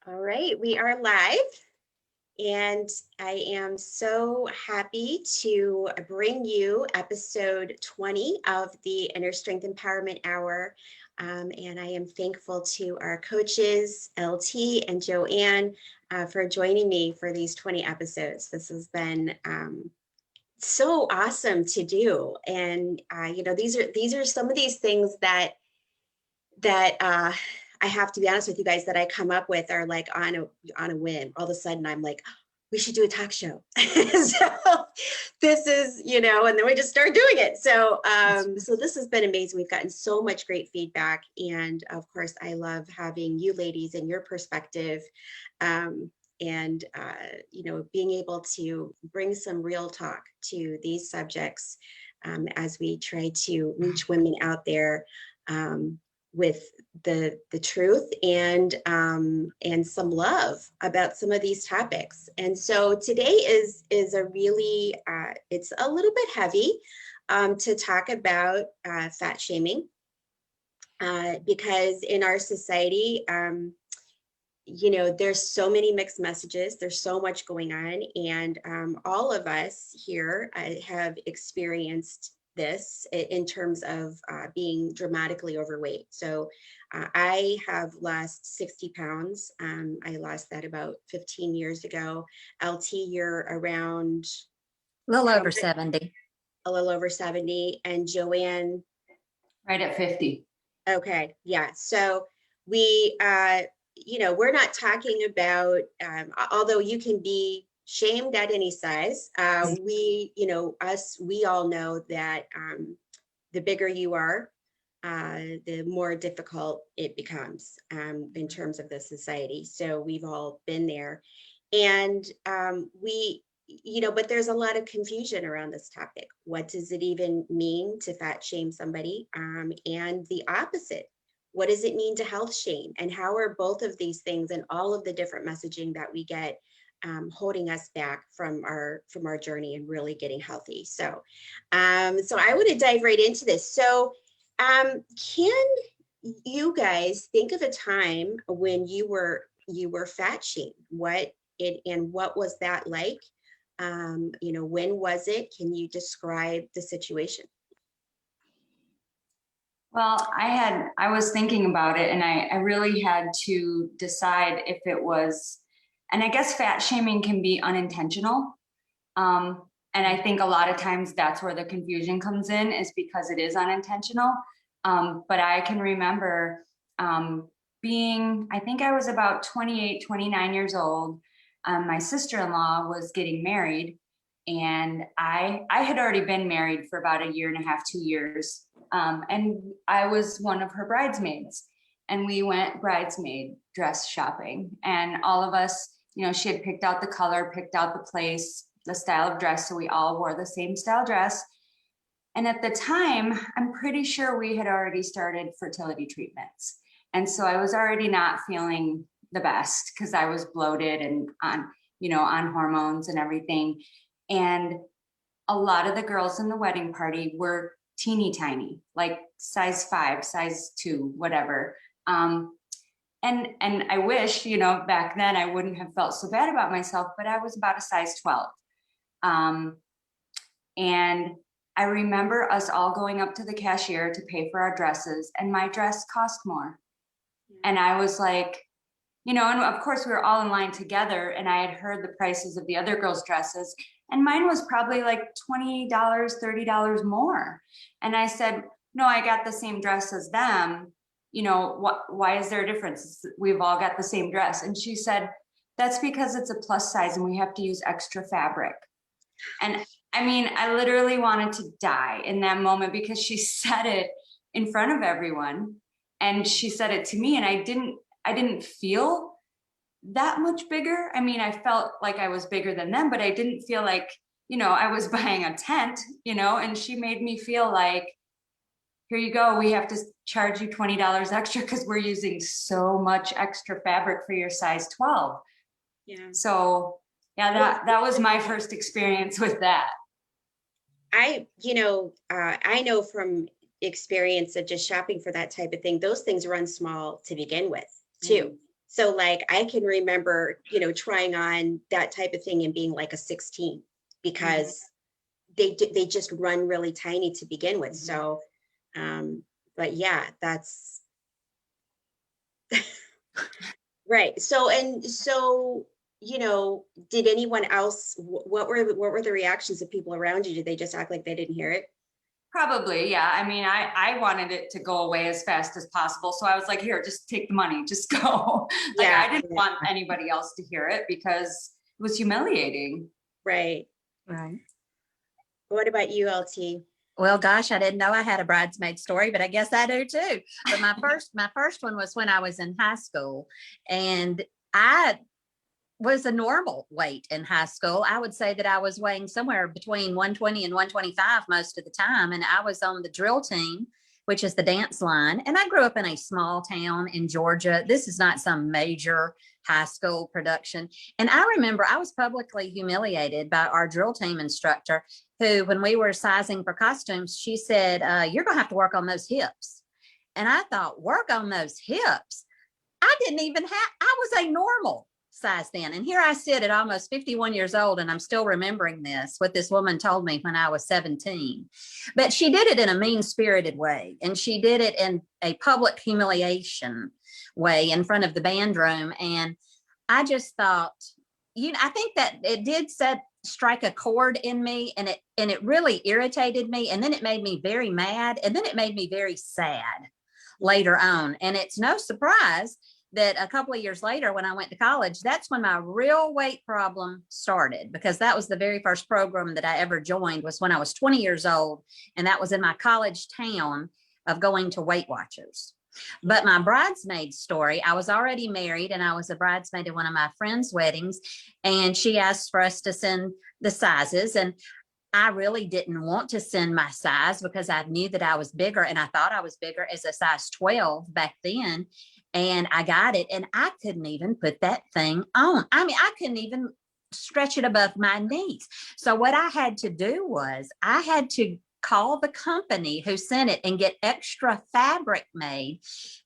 All right, we are live, and I am so happy to bring you episode 20 of the InnerStrength Empowerment Hour. And I am thankful to our coaches, LT and Joanne, for joining me for these 20 episodes. This has been so awesome to do. And these are some of these things that I have to be honest with you guys that I come up with are like on a whim. All of a sudden I'm like, we should do a talk show. So this is, and then we just start doing it. So so this has been amazing. We've gotten so much great feedback. And of course, I love having you ladies and your perspective. And being able to bring some real talk to these subjects as we try to reach women out there with the truth and some love about some of these topics. And so today is a really it's a little bit heavy to talk about fat shaming because in our society there's so many mixed messages, there's so much going on, and all of us here have experienced this in terms of being dramatically overweight. So I have lost 60 pounds. I lost that about 15 years ago. LT, you're around a little over 70. A little over 70. And Joanne? Right at 50. Okay, yeah. So we, we're not talking about, although you can be shamed at any size. We all know that the bigger you are, the more difficult it becomes in terms of the society. So we've all been there. And but there's a lot of confusion around this topic. What does it even mean to fat shame somebody? And the opposite. What does it mean to health shame? And how are both of these things and all of the different messaging that we get holding us back from our journey and really getting healthy? So I want to dive right into this. So can you guys think of a time when you were fat shamed? What was that like? When was it? Can you describe the situation? Well, I was thinking about it, and I really had to decide if it was, and I guess fat shaming can be unintentional. And I think a lot of times that's where the confusion comes in, is because it is unintentional. But I can remember I think I was about 28, 29 years old. My sister-in-law was getting married, and I had already been married for about a year and a half, 2 years. And I was one of her bridesmaids, and we went bridesmaid dress shopping, and all of us, she had picked out the color, picked out the place, the style of dress. So we all wore the same style dress. And at the time, I'm pretty sure we had already started fertility treatments. And so I was already not feeling the best because I was bloated and on hormones and everything. And a lot of the girls in the wedding party were teeny tiny, like size 5, size 2, whatever. And I wish, back then I wouldn't have felt so bad about myself, but I was about a size 12. And I remember us all going up to the cashier to pay for our dresses, and my dress cost more. And I was like, and of course we were all in line together, and I had heard the prices of the other girls' dresses, and mine was probably like $20, $30 more. And I said, no, I got the same dress as them. Why is there a difference? We've all got the same dress. And she said, that's because it's a plus size and we have to use extra fabric. And I mean, I literally wanted to die in that moment, because she said it in front of everyone, and she said it to me, and I didn't feel that much bigger. I mean, I felt like I was bigger than them, but I didn't feel like, I was buying a tent, and she made me feel like, here you go, we have to charge you $20 extra because we're using so much extra fabric for your size 12. Yeah. So yeah, that was my first experience with that. I know from experience of just shopping for that type of thing, those things run small to begin with too. So like I can remember, trying on that type of thing and being like a 16 because they just run really tiny to begin with. So, but yeah, that's right. So, did anyone else, what were the reactions of people around you? Did they just act like they didn't hear it? Probably, yeah. I mean, I wanted it to go away as fast as possible. So I was like, here, just take the money, just go. Like, Yeah. I didn't want anybody else to hear it because it was humiliating. Right. Right. What about you, LT? Well, gosh, I didn't know I had a bridesmaid story, but I guess I do too. But my first one was when I was in high school, and I was a normal weight in high school. I would say that I was weighing somewhere between 120 and 125 most of the time. And I was on the drill team, which is the dance line. And I grew up in a small town in Georgia. This is not some major high school production. And I remember I was publicly humiliated by our drill team instructor, who, when we were sizing for costumes, she said, you're going to have to work on those hips. And I thought, work on those hips? I didn't even have, I was a normal size then. And here I sit at almost 51 years old, and I'm still remembering what this woman told me when I was 17. But she did it in a mean-spirited way, and she did it in a public humiliation way in front of the band room. And I just thought, I think that it did strike a chord in me, and it really irritated me. And then it made me very mad, and then it made me very sad later on. And it's no surprise that a couple of years later, when I went to college, that's when my real weight problem started, because that was the very first program that I ever joined, was when I was 20 years old. And that was in my college town of going to Weight Watchers. But my bridesmaid story, I was already married, and I was a bridesmaid at one of my friends' weddings. And she asked for us to send the sizes. And I really didn't want to send my size because I knew that I was bigger, and I thought I was bigger as a size 12 back then. And I got it, and I couldn't even put that thing on. I mean, I couldn't even stretch it above my knees. So what I had to do was I had to call the company who sent it and get extra fabric made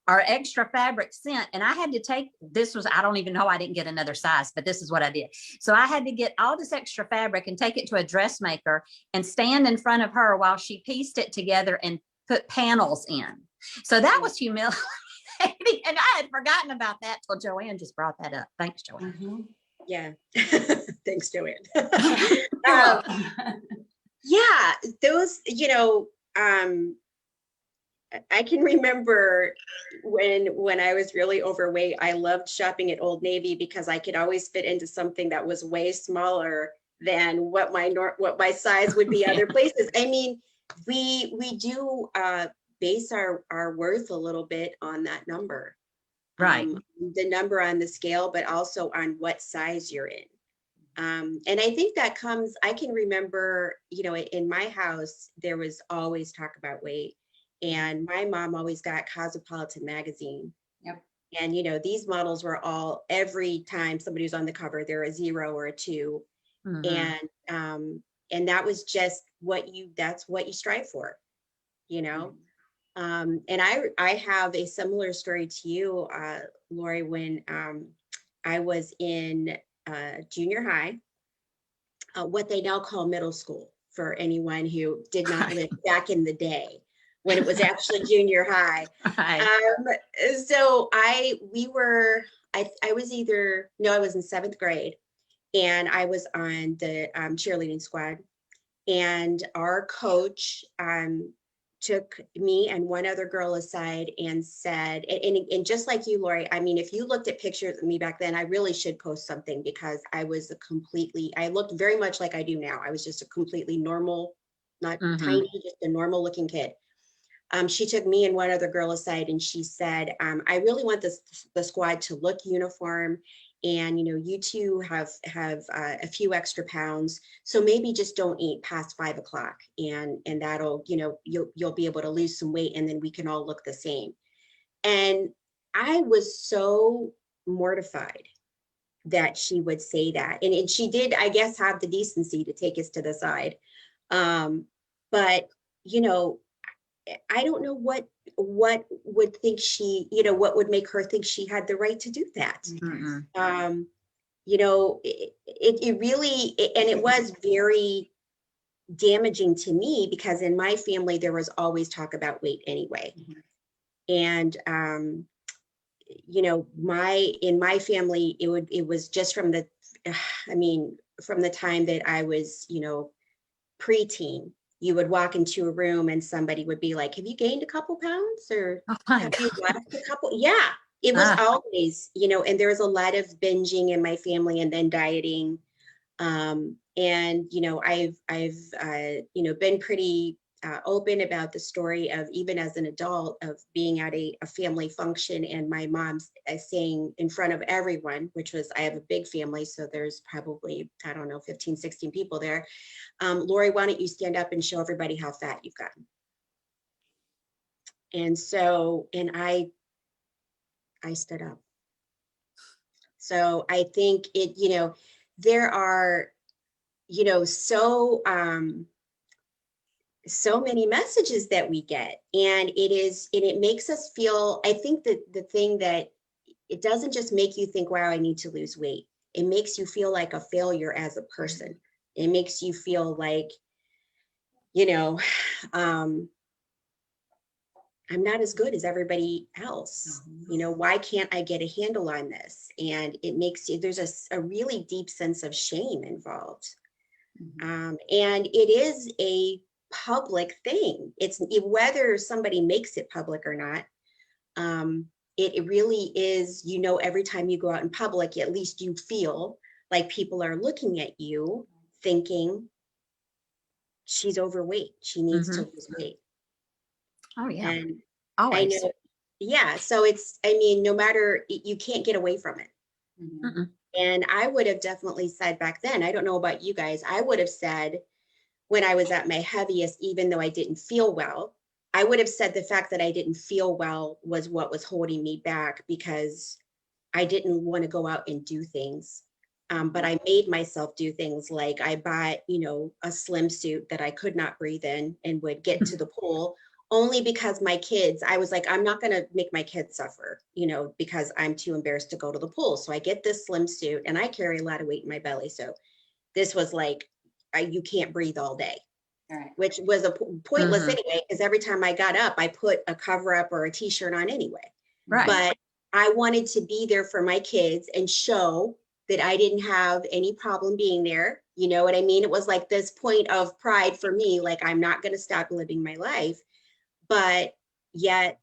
or extra fabric sent. And I had to take, I don't even know, I didn't get another size, but this is what I did. So I had to get all this extra fabric and take it to a dressmaker and stand in front of her while she pieced it together and put panels in. So that was humiliating. And I had forgotten about that till Joanne just brought that up. Thanks, Joanne. Yeah. Thanks, Joanne. You're welcome. Yeah, those, I can remember when I was really overweight, I loved shopping at Old Navy because I could always fit into something that was way smaller than what my size would be other places. I mean, we do base our worth a little bit on that number. Right. The number on the scale, but also on what size you're in. And I think that comes, I can remember, in my house, there was always talk about weight. And my mom always got Cosmopolitan magazine. Yep. And, these models were every time somebody was on the cover, they're a 0 or a 2. Mm-hmm. And that was just that's what you strive for, And I have a similar story to you, Lori, when I was in junior high, what they now call middle school for anyone who did not live back in the day when it was actually junior high. So I was I was in 7th grade, and I was on the cheerleading squad, and our coach took me and one other girl aside and said, and just like you, Lori, I mean, if you looked at pictures of me back then, I really should post something, because I looked very much like I do now. I was just a completely normal, not tiny, just a normal looking kid. She took me and one other girl aside, and she said, I really want the squad to look uniform. And, you two have a few extra pounds. So maybe just don't eat past 5 o'clock, and that'll, you'll be able to lose some weight, and then we can all look the same. And I was so mortified that she would say that. And she did, I guess, have the decency to take us to the side. But, I don't know what would think she, you know, what would make her think she had the right to do that? Mm-mm. You know, it really, and it was very damaging to me because in my family, there was always talk about weight anyway. And, you know, in my family, it was just from the, I mean, from the time that I was, you know, preteen, you would walk into a room and somebody would be like, have you gained a couple pounds or Oh my have God. you lost a couple? Yeah, it was always, you know, and there was a lot of binging in my family and then dieting. And, you know, you know, been pretty open about the story of even as an adult of being at a family function and my mom's saying in front of everyone, which was, I have a big family. So there's probably, I don't know, 15, 16 people there. Lori, why don't you stand up and show everybody how fat you've gotten? And so, and I stood up. So I think it, you know, there are, you know, so many messages that we get, and it makes us feel, I think that the thing that it doesn't just make you think, wow, I need to lose weight. It makes you feel like a failure as a person. It makes you feel like, you know, I'm not as good as everybody else. You know, why can't I get a handle on this? And it makes you, there's a really deep sense of shame involved. And it is a public thing. It's whether somebody makes it public or not. It really is, you know, every time you go out in public, at least you feel like people are looking at you thinking she's overweight. She needs to lose weight. Oh yeah. And I Always. know, yeah. So it's, I mean, no matter, you can't get away from it. Mm-mm. And I would have definitely said back then, I don't know about you guys, I would have said when I was at my heaviest, even though I didn't feel well, I would have said the fact that I didn't feel well was what was holding me back because I didn't want to go out and do things. But I made myself do things like I bought, you know, a slim suit that I could not breathe in and would get to the pool only because my kids, I was like, I'm not going to make my kids suffer, you know, because I'm too embarrassed to go to the pool. So I get this slim suit and I carry a lot of weight in my belly. So this was like, you can't breathe all day. Right. Which was a pointless anyway, because every time I got up, I put a cover up or a t-shirt on anyway. Right. But I wanted to be there for my kids and show that I didn't have any problem being there. You know what I mean? It was like this point of pride for me, like I'm not going to stop living my life. But yet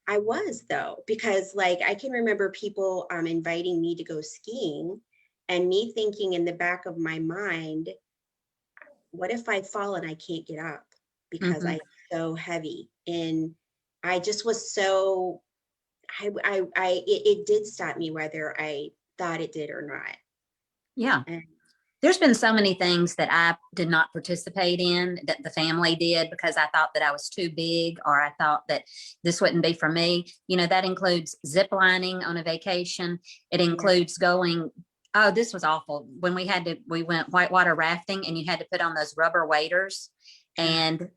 I was though, because like I can remember people inviting me to go skiing and me thinking in the back of my mind, what if I fall and I can't get up because I'm so heavy? And I just was so, it did stop me whether I thought it did or not. Yeah. And There's been so many things that I did not participate in that the family did because I thought that I was too big or I thought that this wouldn't be for me. You know, that includes zip lining on a vacation. It includes going, oh, this was awful. When we went whitewater rafting and you had to put on those rubber waders and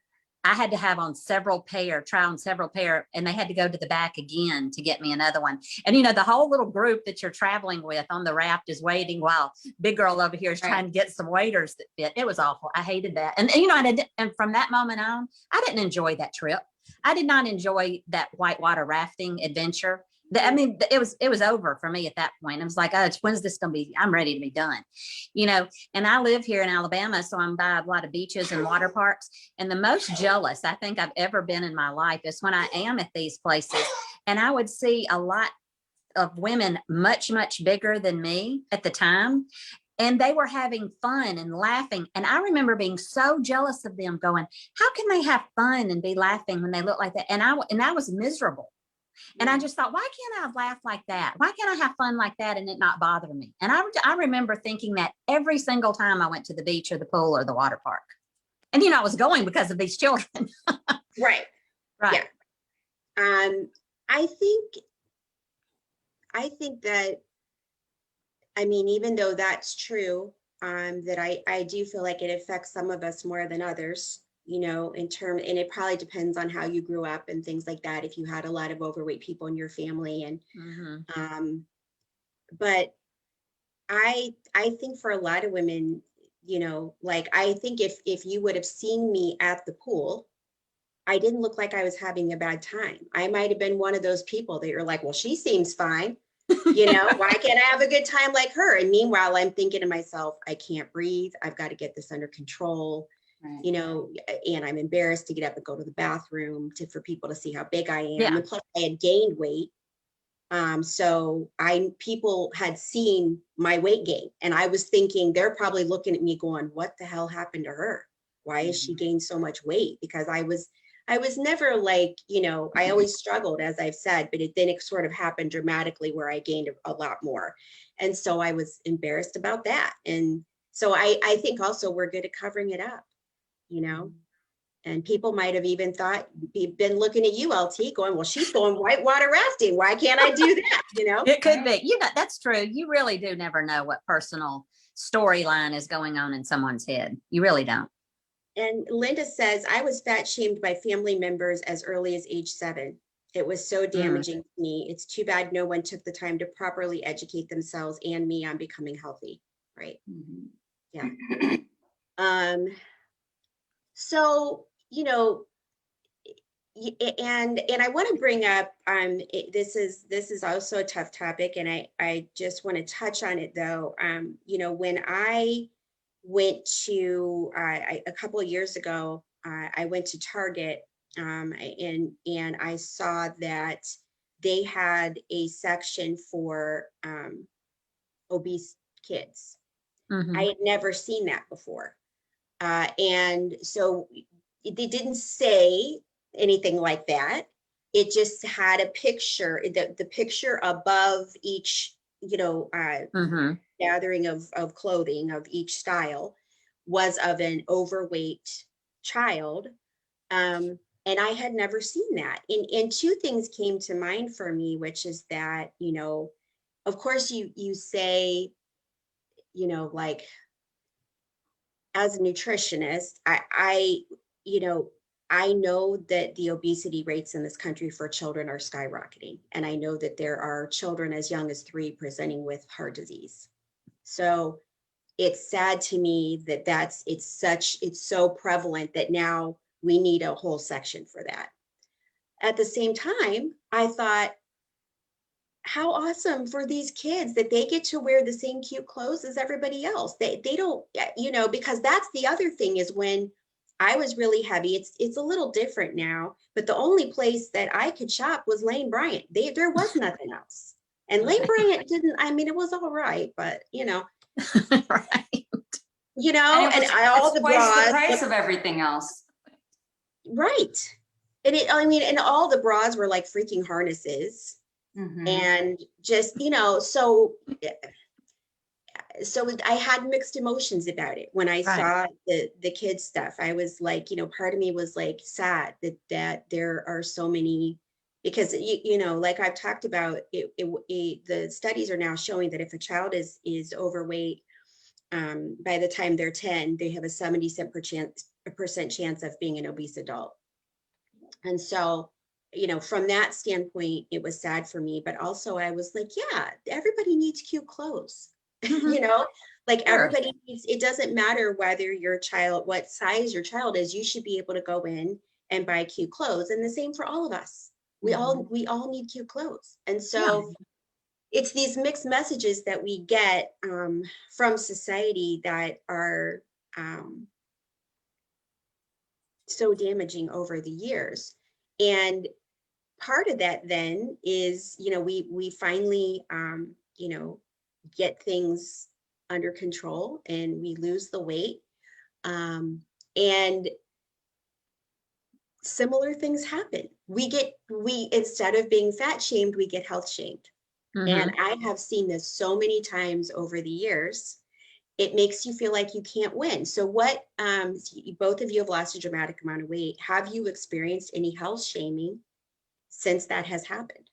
I had to have on try on several pair, and they had to go to the back again to get me another one. And, you know, the whole little group that you're traveling with on the raft is waiting while big girl over here is trying to get some waders that fit. It was awful. I hated that. And, you know, and from that moment on, I didn't enjoy that trip. I did not enjoy that whitewater rafting adventure. I mean, it was over for me at that point. I was like, oh, when's this going to be? I'm ready to be done, you know, and I live here in Alabama. So I'm by a lot of beaches and water parks. And the most jealous I think I've ever been in my life is when I am at these places and I would see a lot of women much, much bigger than me at the time. And they were having fun and laughing. And I remember being so jealous of them going, how can they have fun and be laughing when they look like that? And I was miserable. And I just thought, why can't I laugh like that? Why can't I have fun like that and it not bother me? And I remember thinking that every single time I went to the beach or the pool or the water park. And, you know, I was going because of these children. right. Right. Yeah. I think that, I mean, even though that's true, that I do feel like it affects some of us more than others. you know, and it probably depends on how you grew up and things like that, if you had a lot of overweight people in your family. And but I think for a lot of women, you know, like, I think if you would have seen me at the pool, I didn't look like I was having a bad time. I might have been one of those people that you're like, well, she seems fine. You know, why can't I have a good time like her? And meanwhile, I'm thinking to myself, I can't breathe. I've got to get this under control, Right. you know, and I'm embarrassed to get up and go to the bathroom for people to see how big I am. Yeah. And plus I had gained weight. So people had seen my weight gain, and I was thinking they're probably looking at me going, what the hell happened to her? Why has she gained so much weight? Because I was never like, you know, I always struggled, as I've said, but then it sort of happened dramatically where I gained a lot more. And so I was embarrassed about that. And so I think also we're good at covering it up, you know, and people might have even been looking at you, LT, going, well, she's going whitewater rafting. Why can't I do that? You know, It could be, you know, that's true. You really do never know what personal storyline is going on in someone's head. You really don't. And Linda says, I was fat shamed by family members as early as age 7. It was so damaging to me. It's too bad no one took the time to properly educate themselves and me on becoming healthy. Right. Yeah. So, you know, and I want to bring up, this is also a tough topic, and I just want to touch on it though. You know, when I went to a couple of years ago, I went to Target, and I saw that they had a section for obese kids. I had never seen that before, and so they didn't say anything like that. It just had a picture, the picture above each, you know, gathering of clothing of each style was of an overweight child. And I had never seen that. And two things came to mind for me, which is that, you know, of course you say, you know, like, as a nutritionist, you know, I know that the obesity rates in this country for children are skyrocketing. And I know that there are children as young as 3 presenting with heart disease. So it's sad to me that it's so prevalent that now we need a whole section for that. At the same time, I thought, how awesome for these kids that they get to wear the same cute clothes as everybody else. They don't, you know, because that's the other thing is when I was really heavy, it's a little different now, but the only place that I could shop was Lane Bryant. There was nothing else. And Lane Bryant didn't, I mean, it was all right, but you know, Right. You know, and all the twice bras, the price of everything else. Right. And I mean, and all the bras were like freaking harnesses. And just, you know, so I had mixed emotions about it when I saw the kids stuff. I was like, you know, part of me was like sad that there are so many, because you know, like I've talked about, the studies are now showing that if a child is overweight, by the time they're 10, they have a 70% chance of being an obese adult. And so, you know, from that standpoint, it was sad for me, but also I was like, yeah, everybody needs cute clothes. You know, like everybody needs, it doesn't matter whether your child, what size your child is, you should be able to go in and buy cute clothes. And the same for all of us. We all need cute clothes. And so it's these mixed messages that we get from society that are so damaging over the years. And part of that then is, you know, we finally, you know, get things under control and we lose the weight. And similar things happen. We instead of being fat shamed, we get health shamed. And I have seen this so many times over the years. It makes you feel like you can't win. So what, both of you have lost a dramatic amount of weight. Have you experienced any health shaming since that has happened?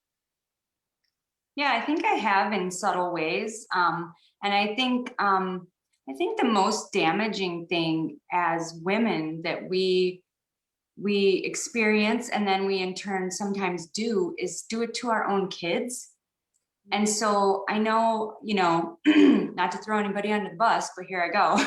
Yeah, I think I have in subtle ways. And I think the most damaging thing as women that we we experience, and then we in turn sometimes do, is do it to our own kids. And so I know, you know, not to throw anybody under the bus, but here I go.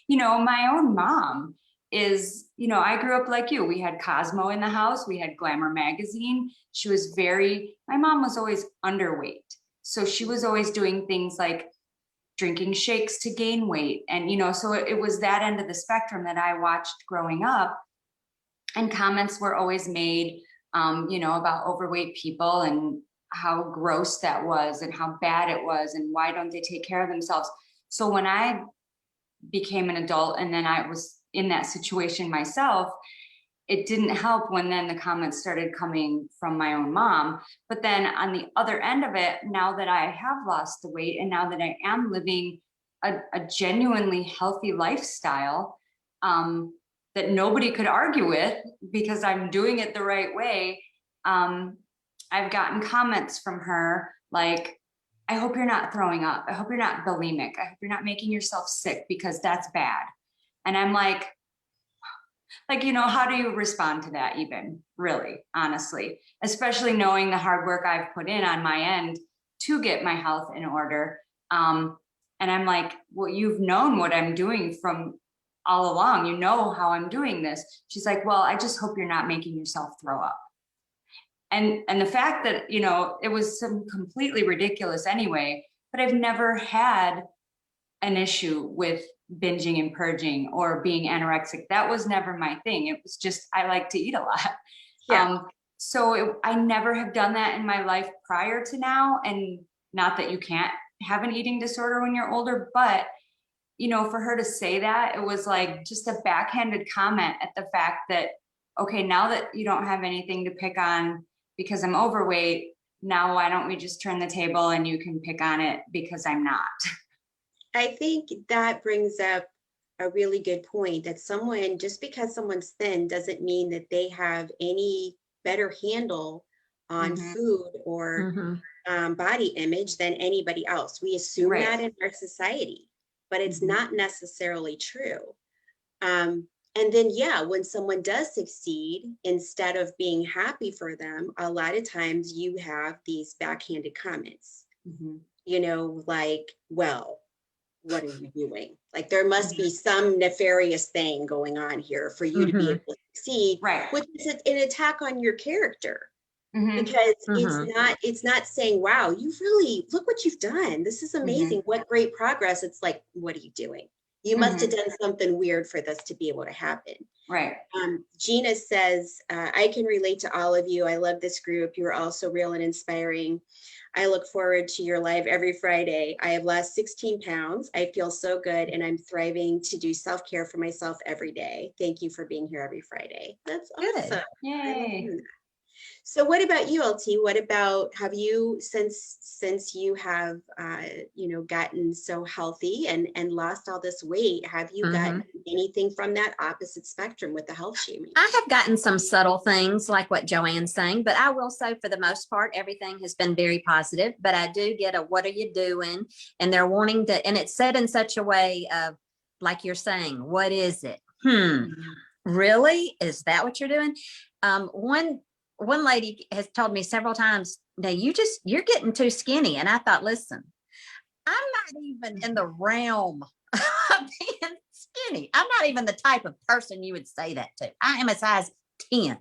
You know, my own mom is, you know, I grew up like you. We had Cosmo in the house. We had Glamour magazine. She was my mom was always underweight. So she was always doing things like drinking shakes to gain weight. And, you know, so it was that end of the spectrum that I watched growing up. And comments were always made, you know, about overweight people and how gross that was and how bad it was and why don't they take care of themselves. So when I became an adult and then I was in that situation myself, it didn't help when then the comments started coming from my own mom. But then on the other end of it, now that I have lost the weight and now that I am living a genuinely healthy lifestyle, that nobody could argue with because I'm doing it the right way, I've gotten comments from her like, I hope you're not throwing up. I hope you're not bulimic. I hope you're not making yourself sick because that's bad. And I'm like, you know, how do you respond to that even, really, honestly, especially knowing the hard work I've put in on my end to get my health in order. And I'm like, well, you've known what I'm doing from all along. You know how I'm doing this. She's like, well, I just hope you're not making yourself throw up. And the fact that, you know, it was some completely ridiculous anyway, but I've never had an issue with binging and purging or being anorexic. That was never my thing. It was just, I like to eat a lot. Yeah. I never have done that in my life prior to now. And not that you can't have an eating disorder when you're older, but, you know, for her to say that, it was like just a backhanded comment at the fact that, okay, now that you don't have anything to pick on because I'm overweight, now why don't we just turn the table and you can pick on it because I'm not. I think that brings up a really good point that just because someone's thin doesn't mean that they have any better handle on food or body image than anybody else. We assume that in our society, but it's not necessarily true. And then, yeah, when someone does succeed, instead of being happy for them, a lot of times you have these backhanded comments, you know, like, well, what are you doing? Like, there must be some nefarious thing going on here for you to be able to succeed, which is an attack on your character. Because it's not saying, wow, you really, look what you've done. This is amazing. What great progress. It's like, what are you doing? You must have done something weird for this to be able to happen. Right. Gina says, I can relate to all of you. I love this group. You're all so real and inspiring. I look forward to your live every Friday. I have lost 16 pounds. I feel so good and I'm thriving to do self-care for myself every day. Thank you for being here every Friday. That's awesome. Yay. So what about you, LT? What about, have you, since you have, you know, gotten so healthy and lost all this weight, have you gotten anything from that opposite spectrum with the health shaming? I have gotten some subtle things like what Joanne's saying, but I will say for the most part, everything has been very positive, but I do get a, what are you doing? And they're wanting to, and it's said in such a way of, like you're saying, what is it? Really? Is that what you're doing? One lady has told me several times, now you're getting too skinny. And I thought, listen, I'm not even in the realm of being skinny. I'm not even the type of person you would say that to. I am a size 10.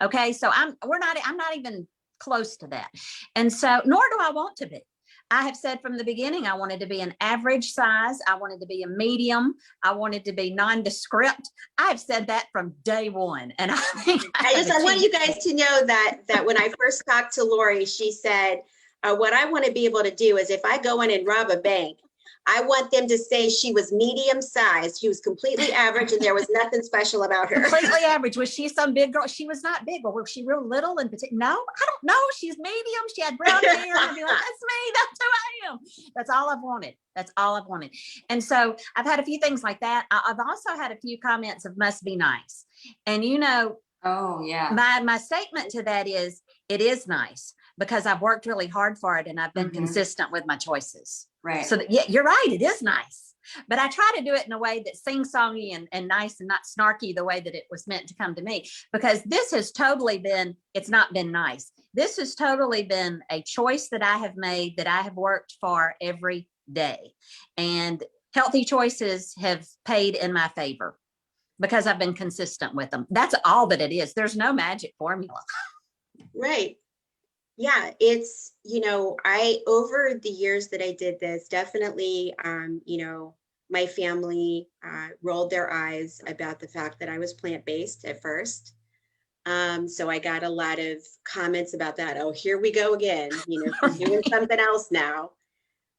Okay. So I'm not even close to that. And so, nor do I want to be. I have said from the beginning, I wanted to be an average size. I wanted to be a medium. I wanted to be nondescript. I've said that from day one. And I want you guys to know that when I first talked to Lori, she said, what I want to be able to do is if I go in and rob a bank, I want them to say she was medium sized. She was completely average and there was nothing special about her. Completely average. Was she some big girl? She was not big. Or was she real little and particular? No, I don't know. She's medium. She had brown hair. I'd be like, that's me. That's who I am. That's all I've wanted. That's all I've wanted. And so I've had a few things like that. I've also had a few comments of must be nice. And you know, oh yeah, my statement to that is, it is nice because I've worked really hard for it and I've been consistent with my choices. Right. So yeah, you're right. It is nice. but I try to do it in a way that's sing-songy and nice and not snarky the way that it was meant to come to me, because this has totally been, it's not been nice. This has totally been a choice that I have made, that I have worked for every day. And healthy choices have paid in my favor because I've been consistent with them. That's all that it is. There's no magic formula. Right. Yeah, it's, I, over the years that I did this, definitely, my family rolled their eyes about the fact that I was plant-based at first. So I got a lot of comments about that. Oh, here we go again, she's doing something else now.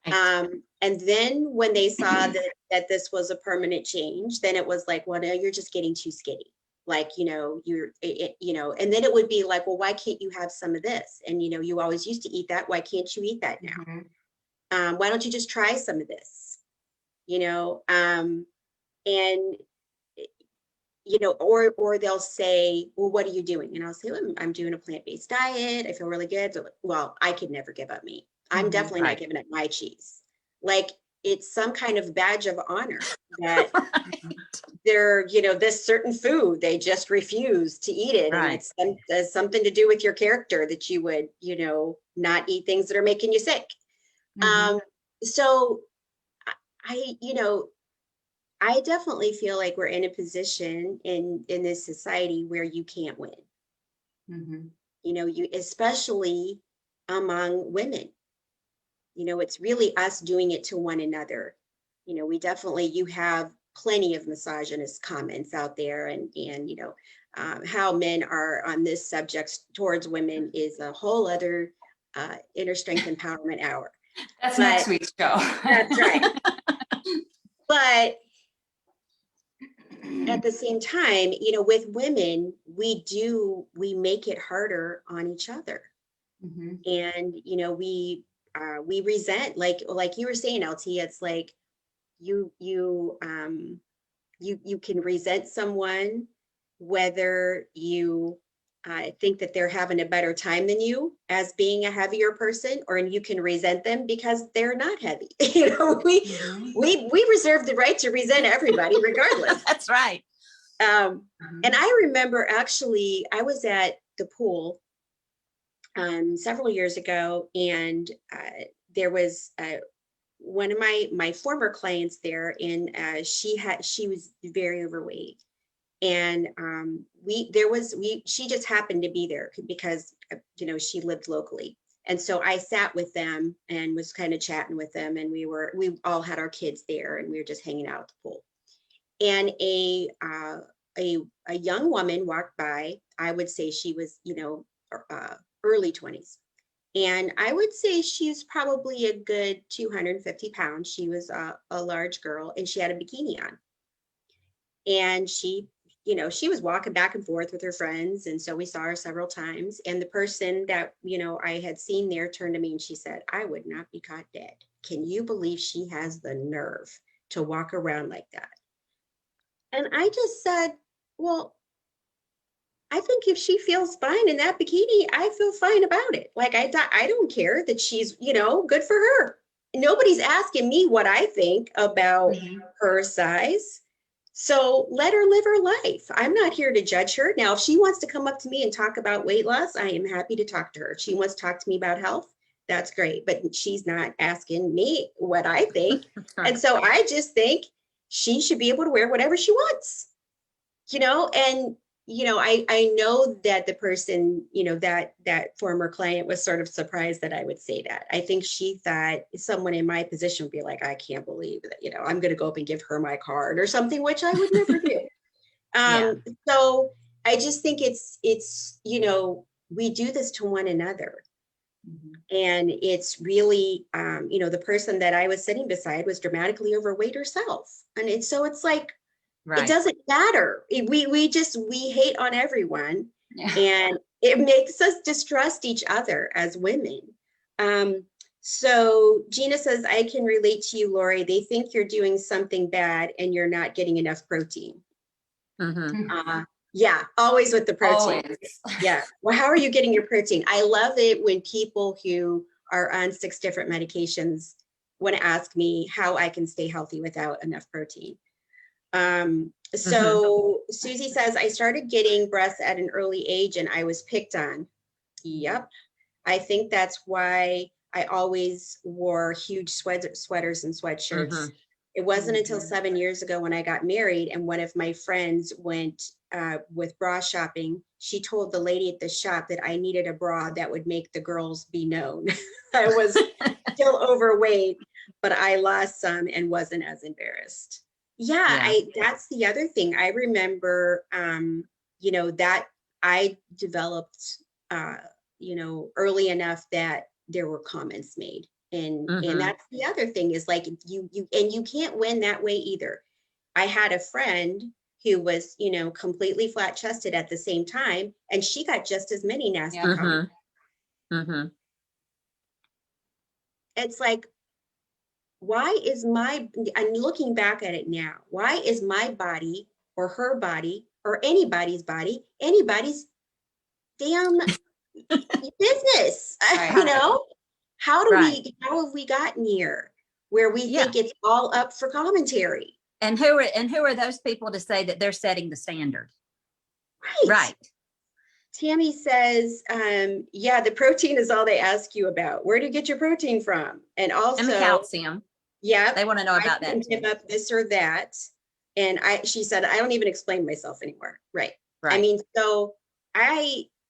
And then when they saw that this was a permanent change, then it was like, well, no, you're just getting too skinny. Like, and then it would be like, well, why can't you have some of this? And, you always used to eat that. Why can't you eat that now? Mm-hmm. Why don't you just try some of this? And, or they'll say, well, what are you doing? And I'll say, well, I'm doing a plant-based diet. I feel really good. So, well, I could never give up meat. I'm definitely not giving up my cheese. Like, it's some kind of badge of honor that they're, this certain food, they just refuse to eat it. Right. And it's something to do with your character that you would, not eat things that are making you sick. So I definitely feel like we're in a position in this society where you can't win. You, especially among women. It's really us doing it to one another. You have plenty of misogynist comments out there, and how men are on this subject towards women is a whole other inner strength empowerment hour. That's next week's show. That's right. But at the same time, with women, we make it harder on each other. And, we resent, like you were saying, LT, it's like you can resent someone, whether you think that they're having a better time than you as being a heavier person, or you can resent them because they're not heavy. We reserve the right to resent everybody regardless. That's right. And I remember, actually, I was at the pool several years ago, and there was one of my former clients there, and she was very overweight, and she just happened to be there because she lived locally. And so I sat with them and was kind of chatting with them, and we all had our kids there, and we were just hanging out at the pool. And a young woman walked by. I would say she was, early 20s. And I would say she's probably a good 250 pounds. She was a large girl, and she had a bikini on. And she was walking back and forth with her friends. And so we saw her several times. And the person that, I had seen there turned to me and she said, I would not be caught dead. Can you believe she has the nerve to walk around like that? And I just said, well, I think if she feels fine in that bikini, I feel fine about it. Like, I don't care that she's, good for her. Nobody's asking me what I think about her size. So let her live her life. I'm not here to judge her. Now, if she wants to come up to me and talk about weight loss, I am happy to talk to her. If she wants to talk to me about health, that's great. But she's not asking me what I think. And so I just think she should be able to wear whatever she wants, and I know that the person, that former client was sort of surprised that I would say that. I think she thought someone in my position would be like, I can't believe that, I'm going to go up and give her my card or something, which I would never do. So I just think it's, we do this to one another. And it's really, the person that I was sitting beside was dramatically overweight herself. And it's like, it doesn't matter. We hate on everyone, and it makes us distrust each other as women. So Gina says, I can relate to you, Lori. They think you're doing something bad and you're not getting enough protein. Yeah, always with the protein. Always. Yeah. Well, how are you getting your protein? I love it when people who are on 6 different medications want to ask me how I can stay healthy without enough protein. So Susie says, I started getting breasts at an early age and I was picked on. Yep. I think that's why I always wore huge sweaters and sweatshirts. It wasn't until 7 years ago when I got married and one of my friends went with bra shopping. She told the lady at the shop that I needed a bra that would make the girls be known. I was still overweight, but I lost some and wasn't as embarrassed. Yeah. That's the other thing. I remember, you know, that I developed, you know, early enough that there were comments made. And that's the other thing is like, you can't win that way either. I had a friend who was, you know, completely flat chested at the same time, and she got just as many nasty comments. It's like, why is I'm looking back at it now, why is my body or her body or anybody's damn business? Right. You know, how have we gotten here where we think it's all up for commentary? And who are those people to say that they're setting the standard? Right. Tammy says, yeah, the protein is all they ask you about. Where do you get your protein from? And also and the calcium. Yeah. They want to know about that. Give up this or that. And she said, I don't even explain myself anymore. Right. I mean, so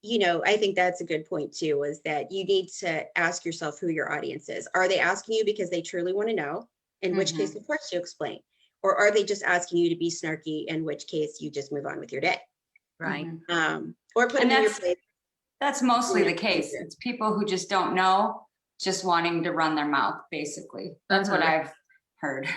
you know, I think that's a good point too, is that you need to ask yourself who your audience is. Are they asking you because they truly want to know? In which case, of course, you explain. Or are they just asking you to be snarky? In which case, you just move on with your day. Right. Or put them in your place. That's mostly the case. It's people who just don't know, just wanting to run their mouth, basically. That's what I've heard.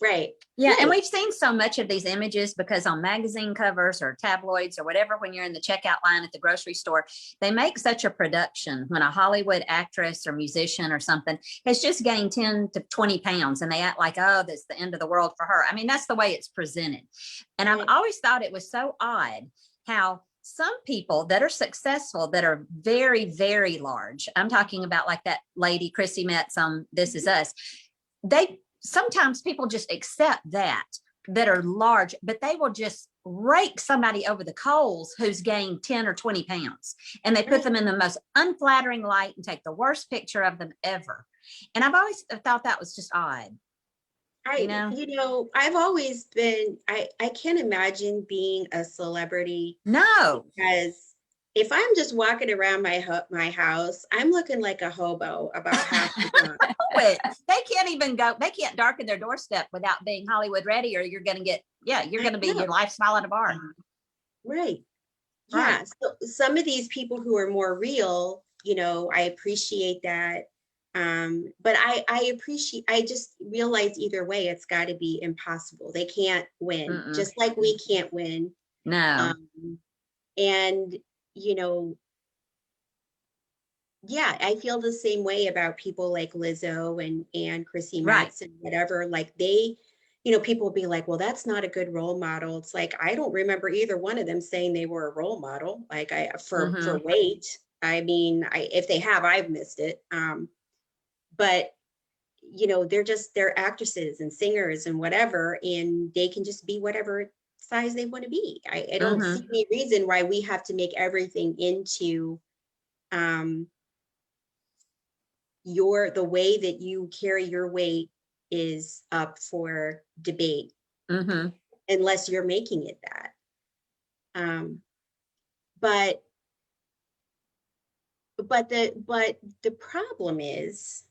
Right. Yeah. And we've seen so much of these images because on magazine covers or tabloids or whatever, when you're in the checkout line at the grocery store, they make such a production when a Hollywood actress or musician or something has just gained 10 to 20 pounds and they act like, oh, that's the end of the world for her. I mean, that's the way it's presented. And I've always thought it was so odd how some people that are successful, that are very, very large, I'm talking about like that lady Chrissy Metz on This Is Us, sometimes people just accept that are large, but they will just rake somebody over the coals who's gained 10 or 20 pounds. And they put them in the most unflattering light and take the worst picture of them ever. And I've always thought that was just odd. You know, I've always been, I can't imagine being a celebrity. No. Because if I'm just walking around my house, I'm looking like a hobo about half the time. They can't even go, they can't darken their doorstep without being Hollywood ready, or you're going to get, you're going to be your lifestyle at a bar. Right. Yeah. So some of these people who are more real, you know, I appreciate that. But I just realize either way, it's got to be impossible. They can't win, just like we can't win. No. And, you know, yeah, I feel the same way about people like Lizzo and Chrissy Metz and whatever. Like you know, people will be like, well, that's not a good role model. It's like, I don't remember either one of them saying they were a role model, like for weight. I mean, if they have, I've missed it. But you know, they're actresses and singers and whatever, and they can just be whatever size they want to be. I don't see any reason why we have to make everything into the way that you carry your weight is up for debate, unless you're making it that. But the problem is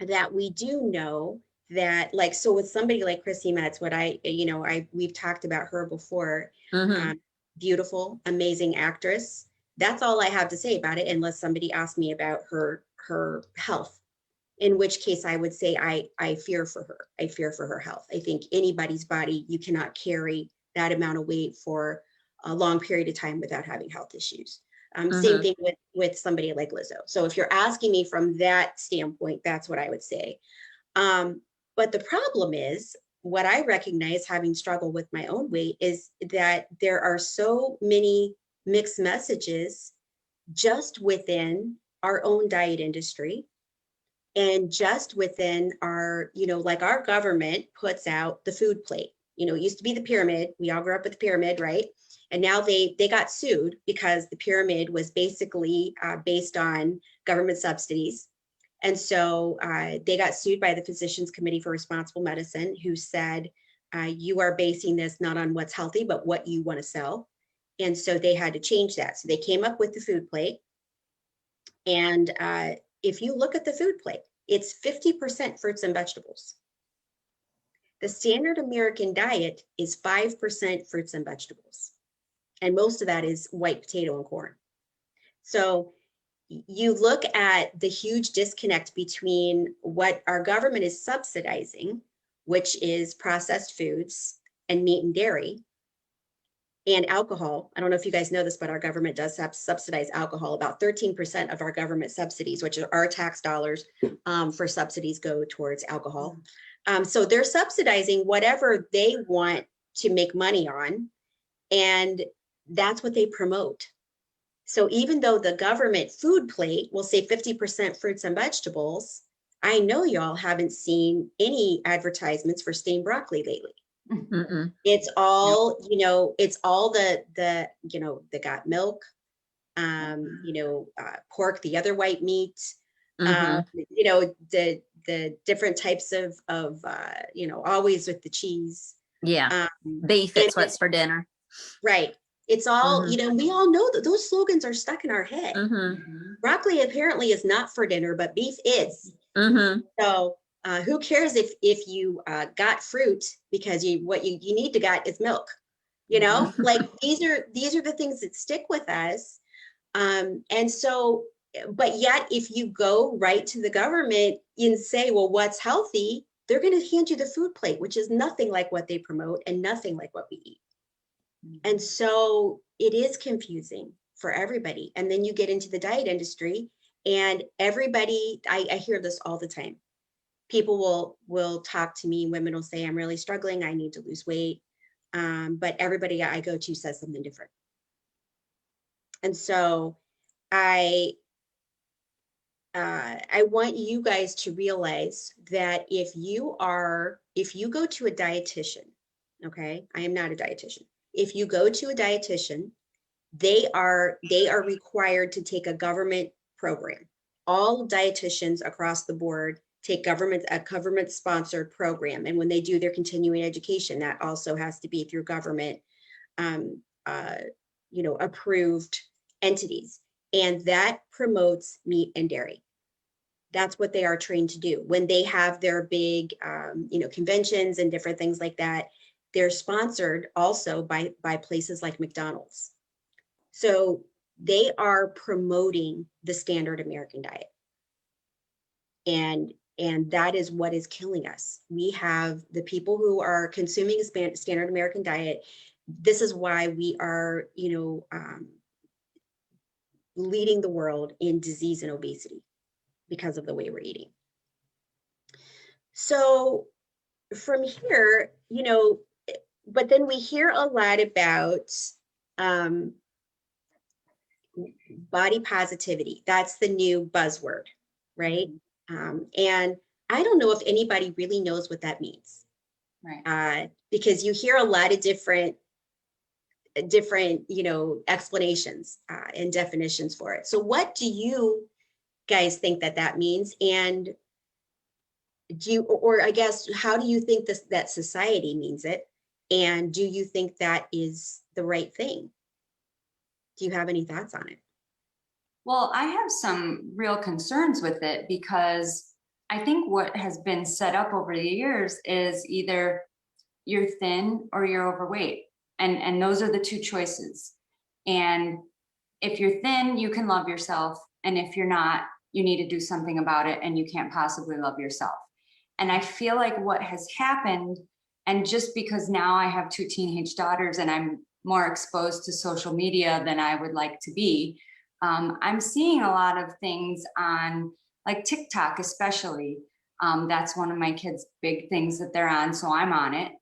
that we do know that, like, so with somebody like Chrissy Metz, we've talked about her before, beautiful, amazing actress. That's all I have to say about it, unless somebody asks me about her health, in which case I would say I fear for her. I fear for her health. I think anybody's body, you cannot carry that amount of weight for a long period of time without having health issues. Same thing with somebody like Lizzo. So if you're asking me from that standpoint, that's what I would say. But the problem is, what I recognize, having struggled with my own weight, is that there are so many mixed messages just within our own diet industry, And just within our, like our government puts out the food plate. It used to be the pyramid. We all grew up with the pyramid, right? And now they got sued because the pyramid was basically based on government subsidies. And so they got sued by the Physicians Committee for Responsible Medicine, who said, you are basing this not on what's healthy, but what you want to sell. And so they had to change that. So they came up with the food plate. And if you look at the food plate, it's 50% fruits and vegetables. The standard American diet is 5% fruits and vegetables. And most of that is white potato and corn. So you look at the huge disconnect between what our government is subsidizing, which is processed foods and meat and dairy, and alcohol. I don't know if you guys know this, but our government does subsidize alcohol. About 13% of our government subsidies, which are our tax dollars for subsidies, go towards alcohol. So they're subsidizing whatever they want to make money on, and that's what they promote. So even though the government food plate will say 50% fruits and vegetables, I know y'all haven't seen any advertisements for steamed broccoli lately. Mm-mm. It's all, it's all the they got milk, pork, the other white meat, the different types of always with the cheese. Yeah. Beef, it's what's for dinner. Right. It's all, we all know that those slogans are stuck in our head. Broccoli apparently is not for dinner, but beef is. So who cares if you got fruit, because what you need to got is milk, like these are the things that stick with us. And so, but yet if you go right to the government and say, well, what's healthy, they're going to hand you the food plate, which is nothing like what they promote and nothing like what we eat. And so it is confusing for everybody. And then you get into the diet industry and everybody, I hear this all the time. People will talk to me, women will say, I'm really struggling, I need to lose weight. But everybody I go to says something different. And so I want you guys to realize that if you go to a dietitian, okay, I am not a dietitian. If you go to a dietitian, they are required to take a government program. All dietitians across the board take a government sponsored program. And when they do their continuing education, that also has to be through government, approved entities. And that promotes meat and dairy. That's what they are trained to do. When they have their big, conventions and different things like that, they're sponsored also by places like McDonald's. So they are promoting the standard American diet. And that is what is killing us. We have the people who are consuming a standard American diet. This is why we are, leading the world in disease and obesity, because of the way we're eating. So from here, but then we hear a lot about body positivity. That's the new buzzword, right? And I don't know if anybody really knows what that means, right? Because you hear a lot of different explanations and definitions for it. So what do you guys think that means? And I guess, how do you think that society means it? And do you think that is the right thing? Do you have any thoughts on it? Well, I have some real concerns with it, because I think what has been set up over the years is either you're thin or you're overweight. And those are the two choices. And if you're thin, you can love yourself. And if you're not, you need to do something about it, and you can't possibly love yourself. And I feel like what has happened, and just because now I have 2 teenage daughters and I'm more exposed to social media than I would like to be, I'm seeing a lot of things on like TikTok, especially. That's one of my kids' big things that they're on. So I'm on it,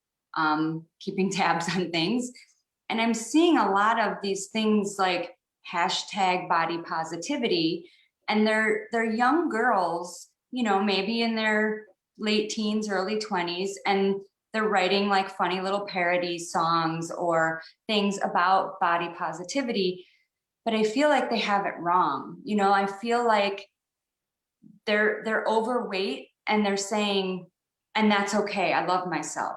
keeping tabs on things. And I'm seeing a lot of these things like hashtag body positivity. And they're young girls you know, maybe in their late teens, early 20s, and they're writing like funny little parody songs or things about body positivity. But I feel like they have it wrong. You know, I feel like they're overweight and they're saying, and that's okay, I love myself.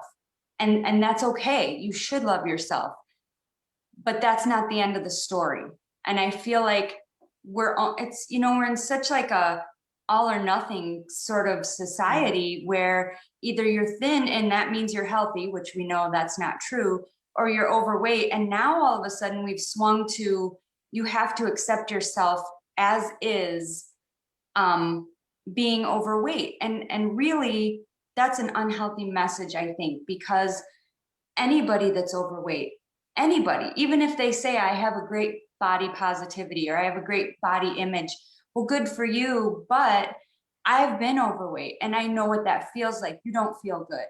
And that's okay, you should love yourself. But that's not the end of the story. And I feel like it's, you know, we're in such like a all or nothing sort of society where either you're thin and that means you're healthy, which we know that's not true, or you're overweight. And now all of a sudden we've swung to, you have to accept yourself as is, being overweight. And really that's an unhealthy message, I think, because anybody that's overweight, anybody, even if they say I have a great body positivity or I have a great body image, well, good for you, but I've been overweight and I know what that feels like. You don't feel good.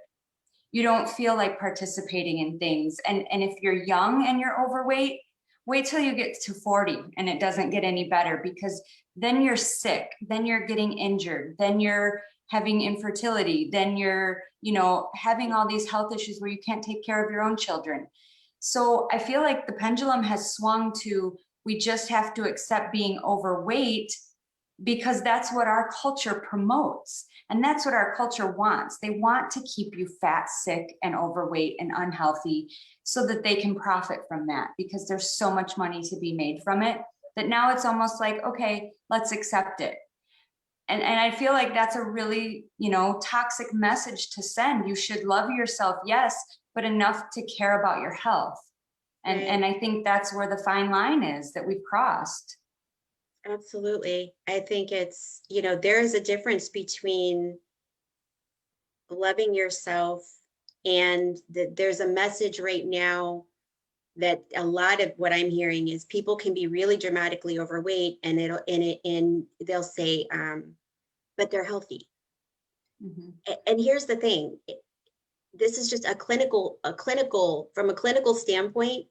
You don't feel like participating in things. And if you're young and you're overweight, wait till you get to 40 and it doesn't get any better, because then you're sick, then you're getting injured, then you're having infertility, then you're, you know, having all these health issues where you can't take care of your own children. So I feel like the pendulum has swung to, we just have to accept being overweight because that's what our culture promotes. And that's what our culture wants. They want to keep you fat, sick, and overweight and unhealthy so that they can profit from that, because there's so much money to be made from it that now it's almost like, okay, let's accept it. And I feel like that's a really, you know, toxic message to send. You should love yourself, yes, but enough to care about your health. And I think that's where the fine line is that we've crossed. Absolutely. I think it's, you know, there is a difference between loving yourself and there's a message right now that a lot of what I'm hearing is people can be really dramatically overweight and they'll say, but they're healthy. Mm-hmm. And here's the thing, this is just from a clinical standpoint,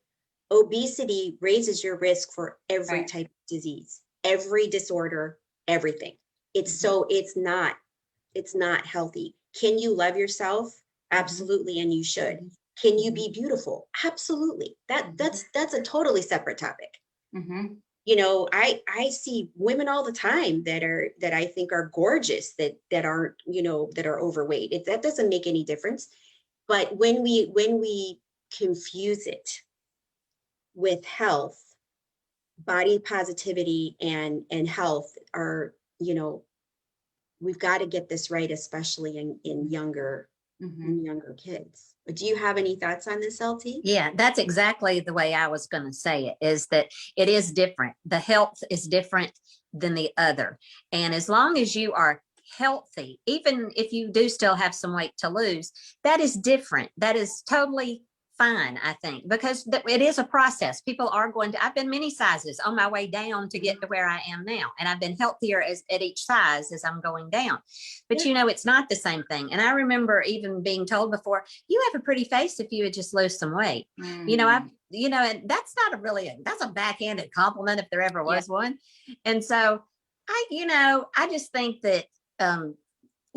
obesity raises your risk for every Right. type of disease, every disorder, everything. It's not healthy. Can you love yourself? Absolutely, and you should. Can you be beautiful? Absolutely. That's a totally separate topic. Mm-hmm. You know, I see women all the time that I think are gorgeous that aren't, you know, that are overweight. That doesn't make any difference. But when we confuse it with health, body positivity and health are, you know, we've got to get this right, especially in younger kids. Do you have any thoughts on this, LT? Yeah, that's exactly the way I was going to say it, is that it is different. The health is different than the other. And as long as you are healthy, even if you do still have some weight to lose, that is different. That is totally fine, I think, because it is a process. People are going to, I've been many sizes on my way down to get to where I am now. And I've been healthier at each size as I'm going down. But, you know, it's not the same thing. And I remember even being told before, you have a pretty face if you would just lose some weight. You know, and that's not that's a backhanded compliment if there ever was one. And so I just think that,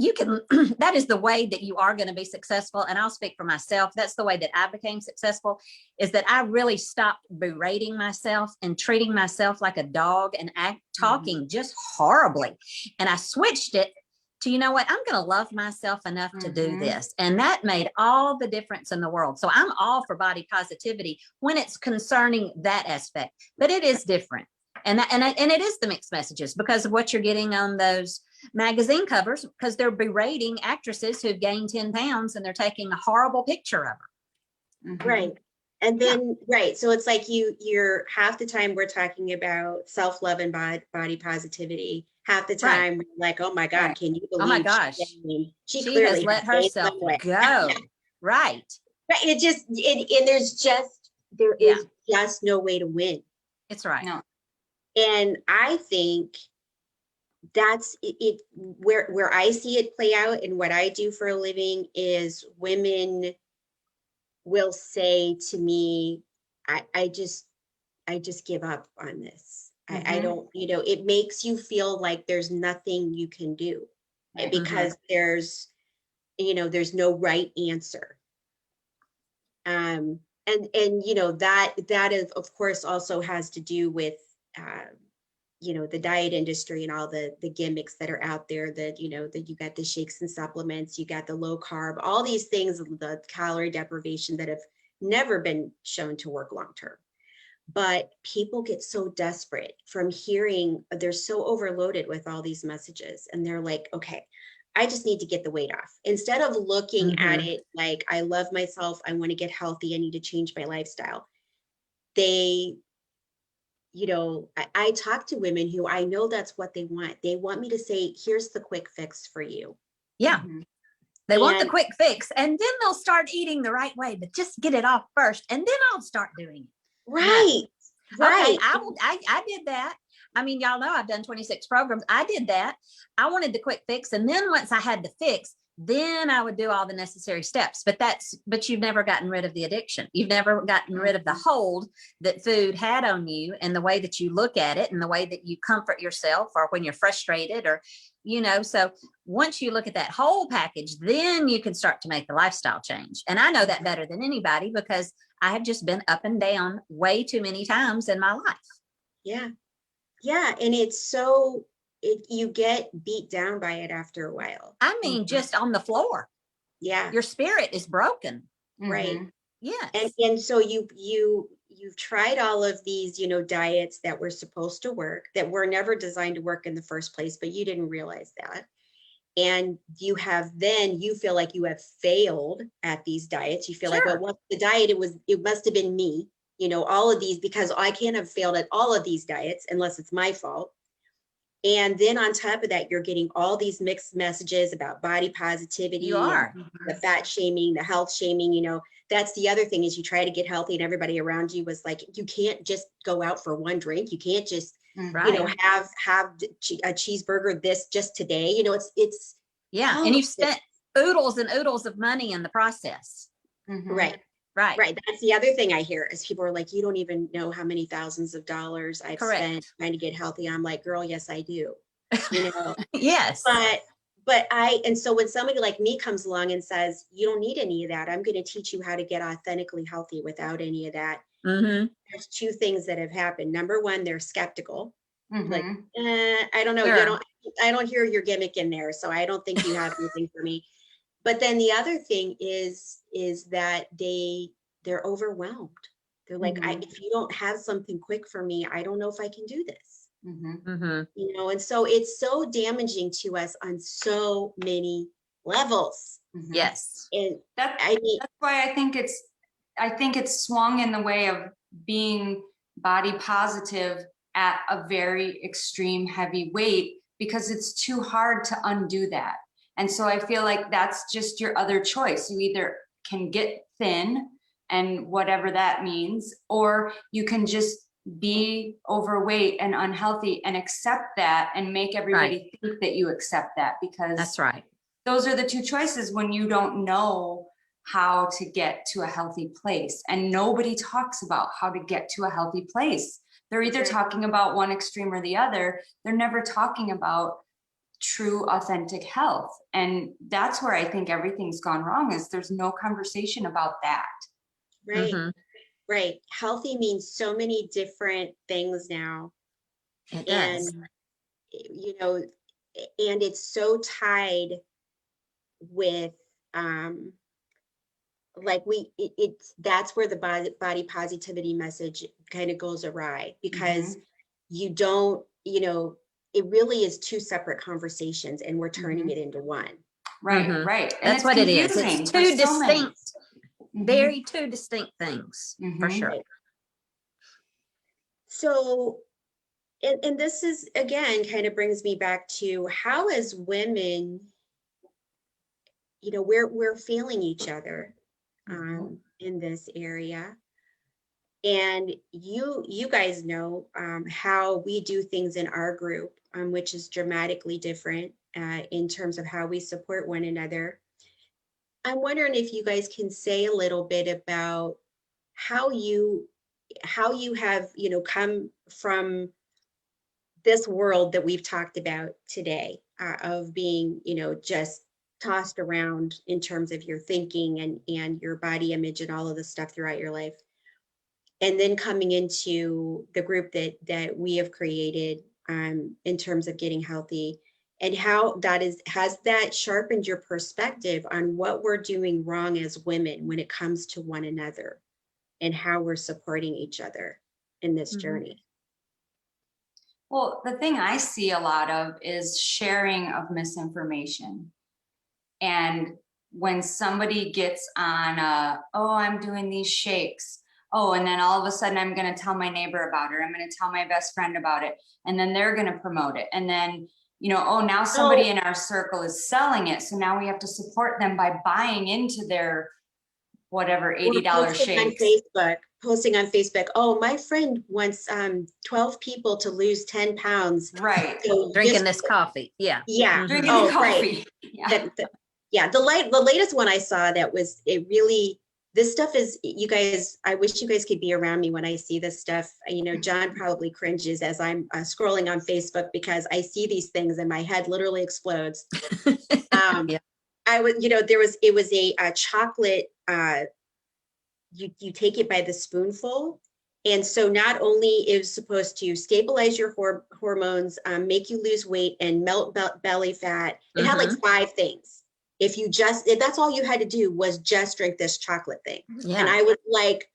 you can, that is the way that you are going to be successful. And I'll speak for myself. That's the way that I became successful, is that I really stopped berating myself and treating myself like a dog and talking just horribly. And I switched it to, you know what, I'm going to love myself enough to do this. And that made all the difference in the world. So I'm all for body positivity when it's concerning that aspect, but it is different. And it is the mixed messages because of what you're getting on those magazine covers, because they're berating actresses who've gained 10 pounds and they're taking a horrible picture of her. Right. And then, right. So it's like you're half the time we're talking about self-love and body positivity. Half the time, like, oh my God, can you believe? Oh my gosh. She clearly has let herself go. Right. Right. It just, and there is just no way to win. It's right. No. And I think that's it where I see it play out and what I do for a living is women will say to me, I just give up on this. I don't, you know, it makes you feel like there's nothing you can do. Right. because there's, there's no right answer. And that is, of course, also has to do with, the diet industry and all the gimmicks that are out there, that, that you got the shakes and supplements, you got the low carb, all these things, the calorie deprivation that have never been shown to work long term. But people get so desperate from hearing, they're so overloaded with all these messages, and they're like, okay, I just need to get the weight off. Instead of looking at it like, I love myself, I want to get healthy, I need to change my lifestyle. They, I talk to women who I know that's what they want. They want me to say, here's the quick fix for you. Yeah. They want the And- quick fix, and then they'll start eating the right way, but just get it off first, and then I'll start doing it. Right. No. Right. Okay, I did that. I mean, y'all know I've done 26 programs. I did that. I wanted the quick fix. And then once I had the fix, then I would do all the necessary steps. But you've never gotten rid of the addiction. You've never gotten rid of the hold that food had on you, and the way that you look at it, and the way that you comfort yourself, or when you're frustrated, or, so once you look at that whole package, then you can start to make the lifestyle change. And I know that better than anybody, because I have just been up and down way too many times in my life. Yeah. Yeah. And it's so, you get beat down by it after a while. I mean, just on the floor. Yeah. Your spirit is broken. Right. Yes. And so you've tried all of these, diets that were supposed to work, that were never designed to work in the first place, but you didn't realize that. And you feel like you have failed at these diets. You feel like, well, what's the diet? It must have been me, all of these, because I can't have failed at all of these diets unless it's my fault. And then on top of that, you're getting all these mixed messages about body positivity. You are. The fat shaming, the health shaming, that's the other thing, is you try to get healthy and everybody around you was like, you can't just go out for one drink. You can't just, have a cheeseburger just today. It's yeah. And you've spent oodles and oodles of money in the process. Right. Right. That's the other thing I hear, is people are like, you don't even know how many thousands of dollars I've spent trying to get healthy. I'm like, girl, yes, I do. Yes. And so when somebody like me comes along and says, you don't need any of that, I'm going to teach you how to get authentically healthy without any of that. There's two things that have happened. Number one, they're skeptical. Like, I don't know. Sure. I don't hear your gimmick in there. So I don't think you have anything for me. But then the other thing is that they're overwhelmed. They're like, if you don't have something quick for me, I don't know if I can do this. And so it's so damaging to us on so many levels. Yes. And that's why I think it's swung in the way of being body positive at a very extreme heavy weight, because it's too hard to undo that. And so I feel like that's just your other choice. You either can get thin, and whatever that means, or you can just be overweight and unhealthy and accept that, and make everybody think that you accept that, because that's right. Those are the two choices when you don't know how to get to a healthy place. And nobody talks about how to get to a healthy place. They're either talking about one extreme or the other. They're never talking about true, authentic health. And that's where I think everything's gone wrong, is there's no conversation about that. Right. Right. Healthy means so many different things now. It does. And, and it's so tied with, that's where the body positivity message kind of goes awry, because you don't, it really is two separate conversations, and we're turning it into one. Right. And that's what it is. It's two distinct, very two distinct things, for sure. So, and this is, again, kind of brings me back to how, as women, we're failing each other in this area. And you guys know how we do things in our group, which is dramatically different in terms of how we support one another. I'm wondering if you guys can say a little bit about how you have, come from this world that we've talked about today, of being, just tossed around in terms of your thinking and your body image and all of the stuff throughout your life. And then coming into the group that we have created in terms of getting healthy, and how has that sharpened your perspective on what we're doing wrong as women when it comes to one another and how we're supporting each other in this journey. Well, the thing I see a lot of is sharing of misinformation. And when somebody gets on, oh, I'm doing these shakes. Oh, and then all of a sudden I'm going to tell my neighbor about it. I'm going to tell my best friend about it. And then they're going to promote it. And then, oh, now somebody in our circle is selling it. So now we have to support them by buying into their whatever $80 shakes. Posting on Facebook, oh, my friend wants 12 people to lose 10 pounds. Right. So Drinking this coffee. Yeah. Yeah. Drinking the coffee. Right. Yeah. The latest one I saw that was, this stuff is, you guys, I wish you guys could be around me when I see this stuff. John probably cringes as I'm scrolling on Facebook because I see these things and my head literally explodes. Yeah. It was a chocolate, you take it by the spoonful. And so not only is supposed to stabilize your hormones, make you lose weight and melt belly fat, it had like 5 things. If that's all you had to do was just drink this chocolate thing. Yeah. And I was like,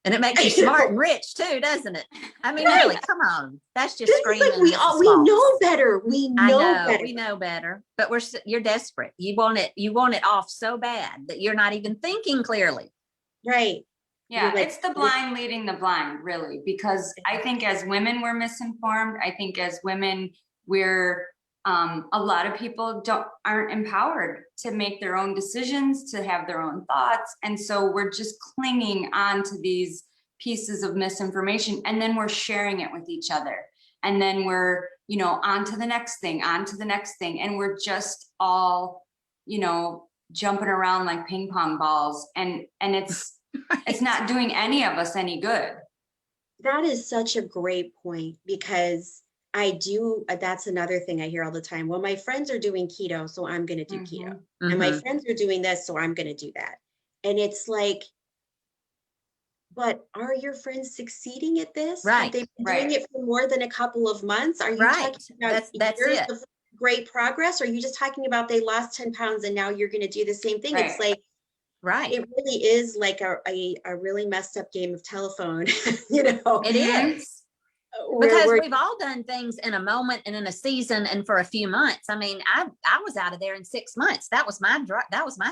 and it makes you smart and rich too, doesn't it? I mean, really, come on. That's just screaming. Like we know better. We know better, but you're desperate. You want it off so bad that you're not even thinking clearly. Right. Yeah, it's the blind leading the blind, really, because I think as women, we're misinformed. I think as women, we're a lot of people aren't empowered to make their own decisions, to have their own thoughts. And so we're just clinging on to these pieces of misinformation, and then we're sharing it with each other. And then we're, on to the next thing, and we're just all, jumping around like ping pong balls, and it's it's not doing any of us any good. That is such a great point, because that's another thing I hear all the time. Well, my friends are doing keto, so I'm going to do keto. And my friends are doing this, so I'm going to do that. And it's like, but are your friends succeeding at this? Right. Have they been doing it for more than a couple of months? Are you talking about that's years it. of great progress? Or are you just talking about they lost 10 pounds and now you're going to do the same thing? Right. It's like, right. It really is like a really messed up game of telephone, It is. Because we've all done things in a moment and in a season and for a few months. I mean, I was out of there in 6 months. That was my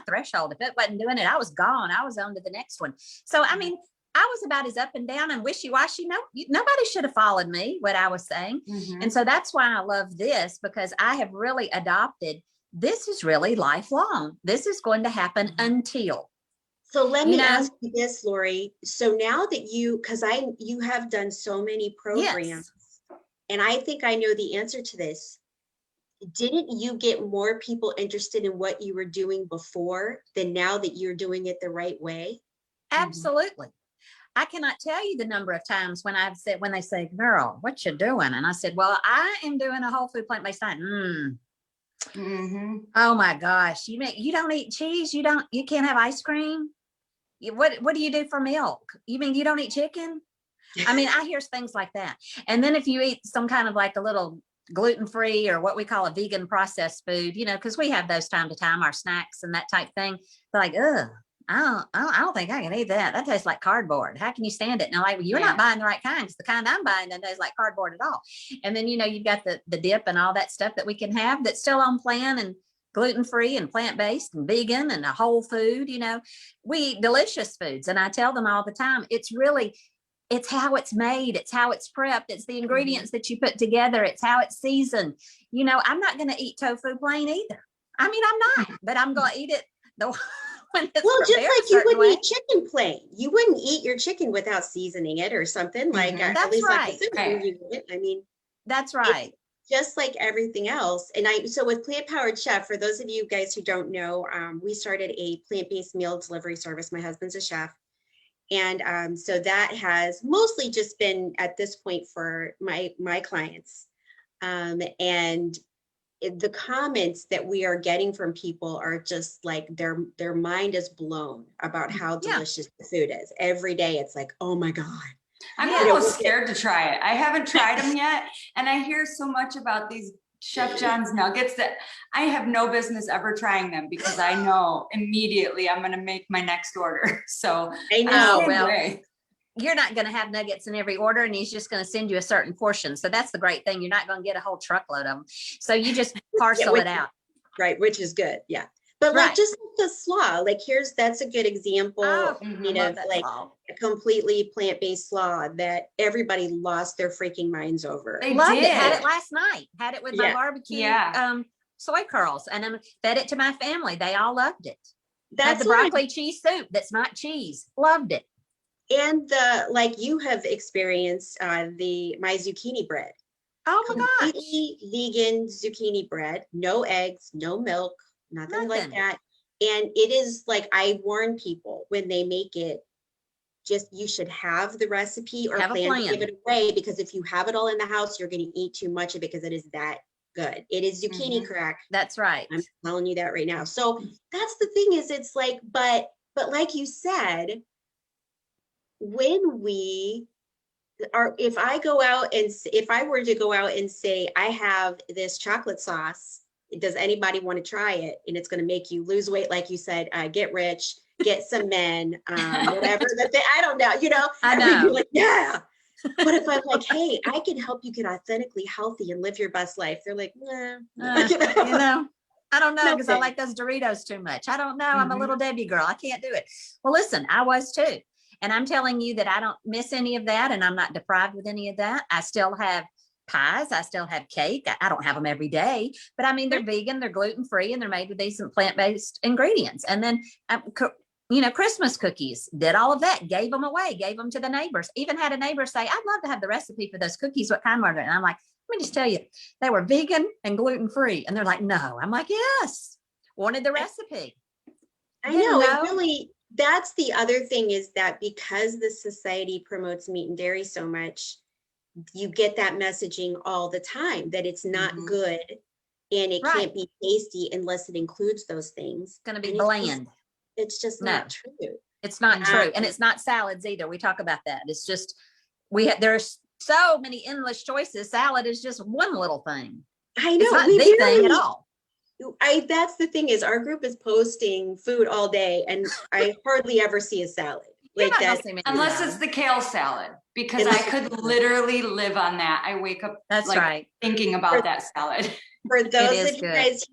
threshold. If it wasn't doing it, I was gone. I was on to the next one. So, I mean, I was about as up and down and wishy-washy. Nobody should have followed me, what I was saying. And so that's why I love this, because I have really adopted, this is really lifelong. This is going to happen until. So let me ask you this, Lori. So now that because you have done so many programs, and I think I know the answer to this. Didn't you get more people interested in what you were doing before than now that you're doing it the right way? Absolutely. I cannot tell you the number of times when they say, girl, what you doing? And I said, well, I am doing a whole food plant-based diet. Oh my gosh. You don't eat cheese? You can't have ice cream? What do you do for milk? You mean you don't eat chicken? I mean, I hear things like that. And then if you eat some kind of like a little gluten-free or what we call a vegan processed food, because we have those time to time, our snacks and that type thing. They're like, ugh, I don't think I can eat that. That tastes like cardboard. How can you stand it? And I'm like, well, you're not buying the right kind, because the kind I'm buying doesn't taste like cardboard at all. And then, you've got the dip and all that stuff that we can have that's still on plan and gluten-free and plant-based and vegan and a whole food. We eat delicious foods. And I tell them all the time, it's how it's made. It's how it's prepped. It's the ingredients that you put together. It's how it's seasoned. I'm not going to eat tofu plain either. I mean, I'm not, but I'm going to eat it when it's well, just like you wouldn't eat chicken plain. You wouldn't eat your chicken without seasoning it or something like That's at least right. You wouldn't. I mean, that's right. Just like everything else. And so with Plant Powered Chef, for those of you guys who don't know, we started a plant-based meal delivery service. My husband's a chef. And so that has mostly just been at this point for my clients. And the comments that we are getting from people are just like their mind is blown about how delicious the food is. Every day it's like, oh my God. I'm almost scared to try it. I haven't tried them yet. And I hear so much about these Chef John's nuggets that I have no business ever trying them, because I know immediately I'm going to make my next order. So I know. Well, you're not going to have nuggets in every order, and he's just going to send you a certain portion. So that's the great thing. You're not going to get a whole truckload of them. So you just parcel it out. Right. Which is good. Yeah. But like just like the slaw, like that's a good example, of like slaw. A completely plant-based slaw that everybody lost their freaking minds over. They loved it. Had it last night. Had it with my barbecue soy curls, and then fed it to my family. They all loved it. Had the broccoli cheese soup that's not cheese. Loved it. And like you have experienced my zucchini bread. Oh my gosh. Completely vegan zucchini bread, no eggs, no milk, nothing like that. And it is like, I warn people when they make it, just you should have the recipe or plan to give it away, because if you have it all in the house, you're going to eat too much of it, because it is that good. It is zucchini crack. That's right. I'm telling you that right now. So that's the thing, is it's like, but like you said, when we are, if I were to go out and say, I have this chocolate sauce, does anybody want to try it? And it's going to make you lose weight, like you said, get rich, get some men, whatever. I don't know, I know. Like, yeah. But if I'm like, hey, I can help you get authentically healthy and live your best life, they're like, nah. I don't know, because I like those Doritos too much. I don't know. I'm a little Debbie girl. I can't do it. Well, listen, I was too. And I'm telling you that I don't miss any of that, and I'm not deprived with any of that. I still have pies. I still have cake. I don't have them every day, but I mean, they're vegan, they're gluten-free, and they're made with decent plant-based ingredients. And then, Christmas cookies, did all of that, gave them away, gave them to the neighbors, even had a neighbor say, I'd love to have the recipe for those cookies. What kind were they? And I'm like, let me just tell you, they were vegan and gluten-free. And they're like, no. I'm like, yes, wanted the recipe. I know. It really, that's the other thing, is that because the society promotes meat and dairy so much, you get that messaging all the time that it's not good and it can't be tasty unless it includes those things. It's going to be bland. It's just not true. It's not true. And it's not salads either. We talk about that. It's just, there's so many endless choices. Salad is just one little thing. I know. It's not the thing at all. That's the thing, is our group is posting food all day, and I hardly ever see a salad. Like that, unless it's the kale salad, because I could literally live on that. I wake up thinking about that salad. For those of you guys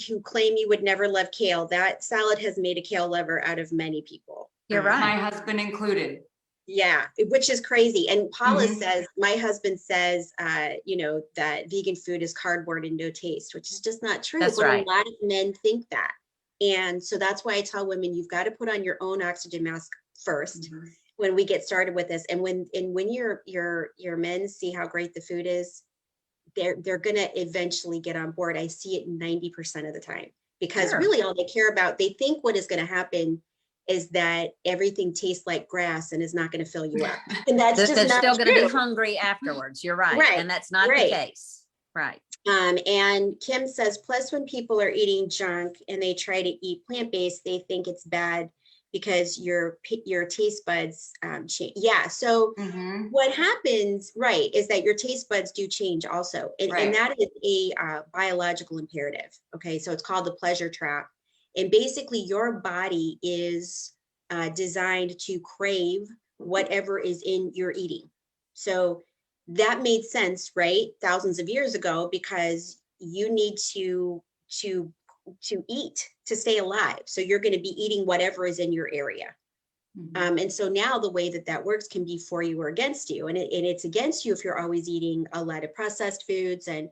who claim you would never love kale, that salad has made a kale lover out of many people. You're right. My husband included. Yeah, which is crazy. And Paula says, my husband says, that vegan food is cardboard and no taste, which is just not true. That's but right. A lot of men think that. And so that's why I tell women, you've got to put on your own oxygen mask first when we get started with this. And when your men see how great the food is, they're going to eventually get on board. I see it 90% of the time, because really all they care about, they think what is going to happen is that everything tastes like grass and is not going to fill you up. And that's just they're not still going to true. be hungry afterwards. You're right. And that's not the case. Right. And Kim says, plus when people are eating junk and they try to eat plant-based, they think it's bad because your taste buds change. Yeah. So what happens, is that your taste buds do change also. And that is a biological imperative. Okay. So it's called the pleasure trap. And basically your body is designed to crave whatever is in your eating. So that made sense, right? Thousands of years ago, because you need to eat to stay alive. So you're going to be eating whatever is in your area. And so now the way that works can be for you or against you. And it's against you if you're always eating a lot of processed foods and,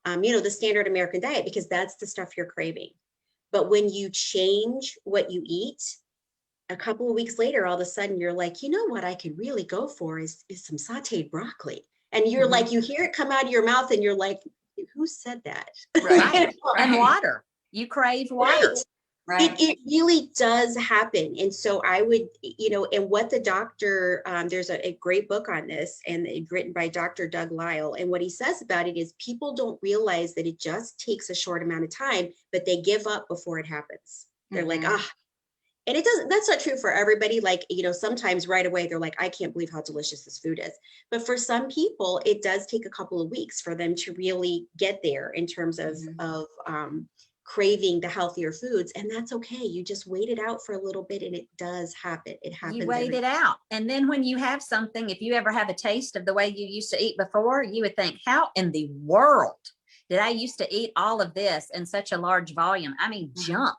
the standard American diet, because that's the stuff you're craving. But when you change what you eat, a couple of weeks later, all of a sudden you're like, you know what I could really go for is some sauteed broccoli. And you're like, you hear it come out of your mouth and you're like, who said that? Right. And water. You crave water. Right. It really does happen. And so I would, and what the doctor, there's a great book on this and written by Dr. Doug Lisle. And what he says about it is people don't realize that it just takes a short amount of time, but they give up before it happens. They're like, and it doesn't, that's not true for everybody. Like, sometimes right away, they're like, I can't believe how delicious this food is. But for some people, it does take a couple of weeks for them to really get there in terms of craving the healthier foods. And that's okay. You just wait it out for a little bit and it does happen. It happens. You wait it out. And then when you have something, if you ever have a taste of the way you used to eat before, you would think, how in the world did I used to eat all of this in such a large volume? I mean, junk.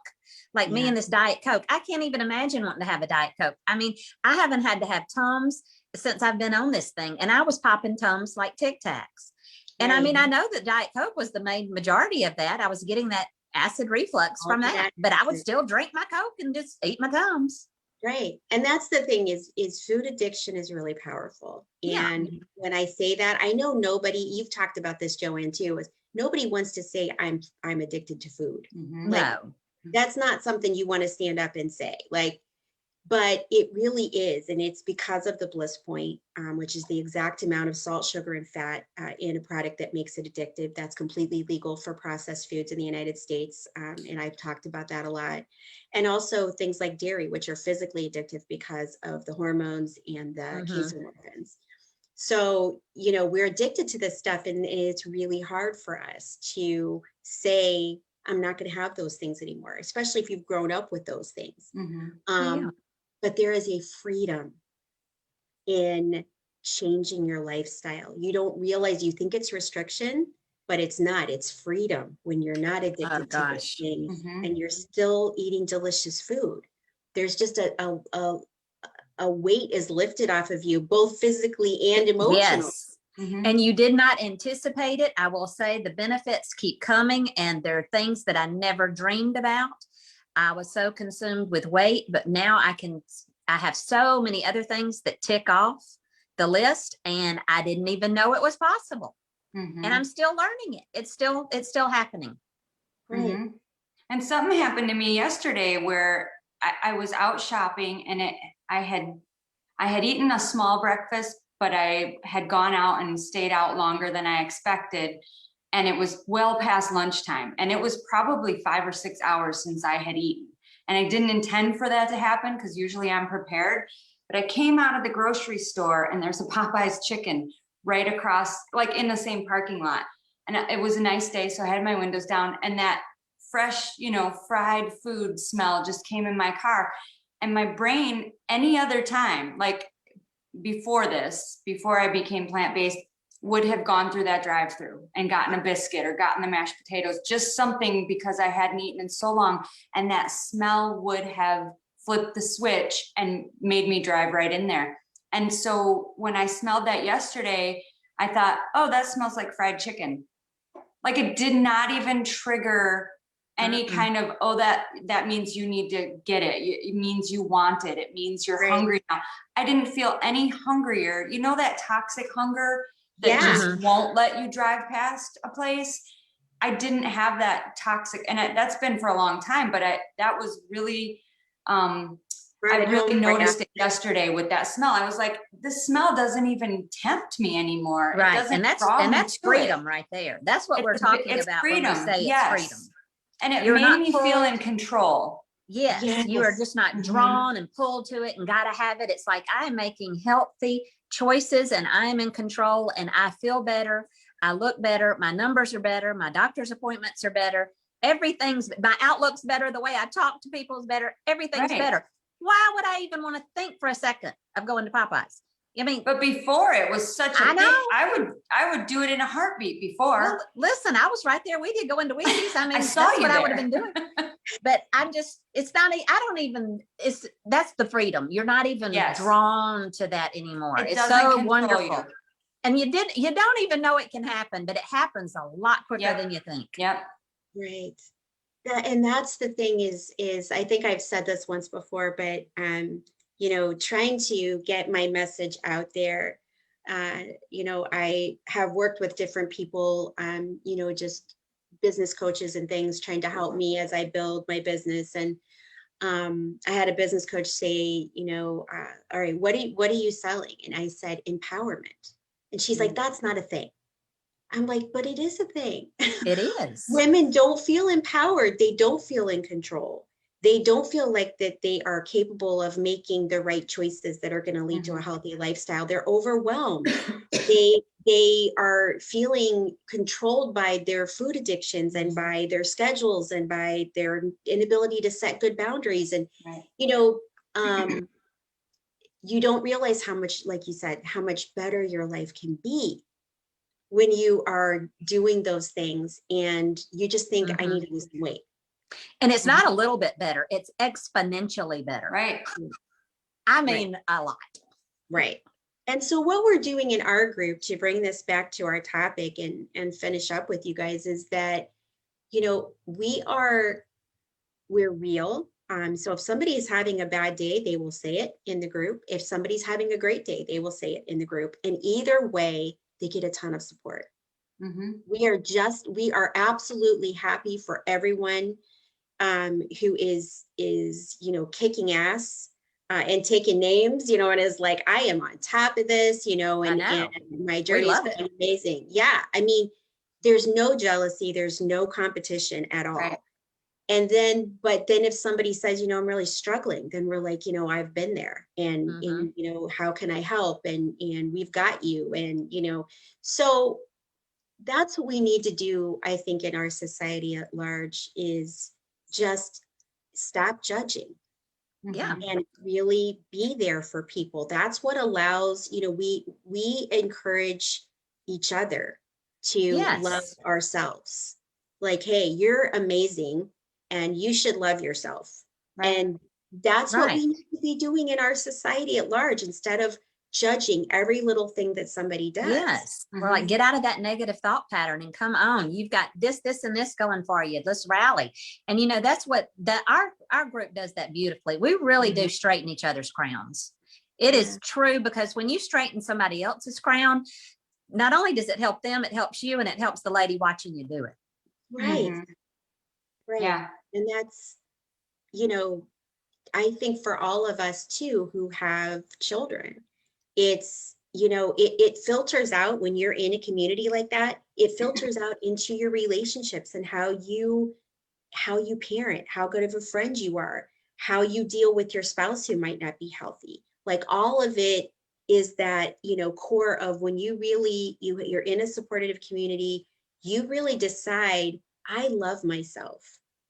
Like me and this Diet Coke. I can't even imagine wanting to have a Diet Coke. I mean, I haven't had to have Tums since I've been on this thing. And I was popping Tums like Tic Tacs. And I mean, I know that Diet Coke was the main majority of that. I was getting that acid reflux from that, but I would still drink my Coke and just eat my Tums. Right. And that's the thing is food addiction is really powerful. And when I say that, I know you've talked about this, Joanne, too, is nobody wants to say I'm addicted to food. Like, No. That's not something you want to stand up and say, but it really is. And it's because of the bliss point, which is the exact amount of salt, sugar, and fat in a product that makes it addictive. That's completely legal for processed foods in the United States. And I've talked about that a lot. And also things like dairy, which are physically addictive because of the hormones and the casomorphins. So, we're addicted to this stuff, and it's really hard for us to say, I'm not going to have those things anymore, especially if you've grown up with those things. But there is a freedom in changing your lifestyle. You don't realize, you think it's restriction, but it's not. It's freedom when you're not addicted to those things and you're still eating delicious food. There's just a weight is lifted off of you, both physically and emotionally. Yes. And you did not anticipate it. I will say the benefits keep coming, and there are things that I never dreamed about. I was so consumed with weight, but now I have so many other things that tick off the list, and I didn't even know it was possible. And I'm still learning it. It's still happening. Right. And something happened to me yesterday where I was out shopping, and I had eaten a small breakfast, but I had gone out and stayed out longer than I expected. And it was well past lunchtime. And it was probably 5 or 6 hours since I had eaten. And I didn't intend for that to happen because usually I'm prepared. But I came out of the grocery store and there's a Popeye's chicken right across, like in the same parking lot. And it was a nice day. So I had my windows down, and that fresh, fried food smell just came in my car. And my brain, any other time, like before I became plant-based, would have gone through that drive-through and gotten a biscuit or gotten the mashed potatoes, just something, because I hadn't eaten in so long. And that smell would have flipped the switch and made me drive right in there. And so when I smelled that yesterday, I thought, oh, that smells like fried chicken. Like, it did not even trigger any kind of, oh, that means you need to get it. It means you want it. It means you're hungry now. I didn't feel any hungrier. You know, that toxic hunger that just won't let you drive past a place. I didn't have that toxic, and that's been for a long time, but that was really, I really noticed it yesterday with that smell. I was like, this smell doesn't even tempt me anymore. Right. And that's freedom right there. That's what we're talking about when we say it's freedom. And it made me feel in control. Yes, you are just not drawn and pulled to it and got to have it. It's like, I'm making healthy choices and I am in control and I feel better. I look better. My numbers are better. My doctor's appointments are better. My outlook's better. The way I talk to people is better. Everything's better. Why would I even want to think for a second of going to Popeyes? I mean, but before it was such a thing. I would do it in a heartbeat before. Well, listen, I was right there with you going to Wheaties. I mean, I saw that's you what there. I would have been doing. But that's the freedom. You're not even drawn to that anymore. It's so wonderful. And you don't even know it can happen, but it happens a lot quicker than you think. Yep. Right. And that's the thing is I think I've said this once before, but trying to get my message out there. I have worked with different people, just business coaches and things trying to help me as I build my business. And I had a business coach say, all right, what are you selling? And I said, empowerment. And she's like, that's not a thing. I'm like, but it is a thing. It is. Women don't feel empowered. They don't feel in control. They don't feel like that they are capable of making the right choices that are going to lead to a healthy lifestyle. They're overwhelmed. They are feeling controlled by their food addictions and by their schedules and by their inability to set good boundaries. And, you don't realize how much, like you said, how much better your life can be when you are doing those things and you just think, I need to lose some weight. And it's not a little bit better, it's exponentially better. Right. I mean, a lot. Right. And so what we're doing in our group to bring this back to our topic and finish up with you guys is that, we're real. So if somebody is having a bad day, they will say it in the group. If somebody's having a great day, they will say it in the group. And either way, they get a ton of support. We are absolutely happy for everyone who is kicking ass and taking names, and is like, I am on top of this, and my journey is amazing. Yeah. I mean, there's no jealousy, there's no competition at all. Right. And then, but then if somebody says, I'm really struggling, then we're like, I've been there and, how can I help? And we've got you. And, so that's what we need to do, I think, in our society at large is just stop judging. Yeah. And really be there for people. That's what allows, we encourage each other to love ourselves. Like, hey, you're amazing and you should love yourself. Right. And that's what we need to be doing in our society at large instead of judging every little thing that somebody does. Yes. We're like, get out of that negative thought pattern and come on. You've got this, and this going for you. Let's rally. And that's what our group does that beautifully. We really do straighten each other's crowns. It is true, because when you straighten somebody else's crown, not only does it help them, it helps you, and it helps the lady watching you do it. Right. Right. Yeah. And that's, I think for all of us too, who have children, it's, it filters out when you're in a community like that, it filters out into your relationships and how you parent, how good of a friend you are, how you deal with your spouse who might not be healthy. Like all of it is that, core of when you really, you're in a supportive community, you really decide, I love myself.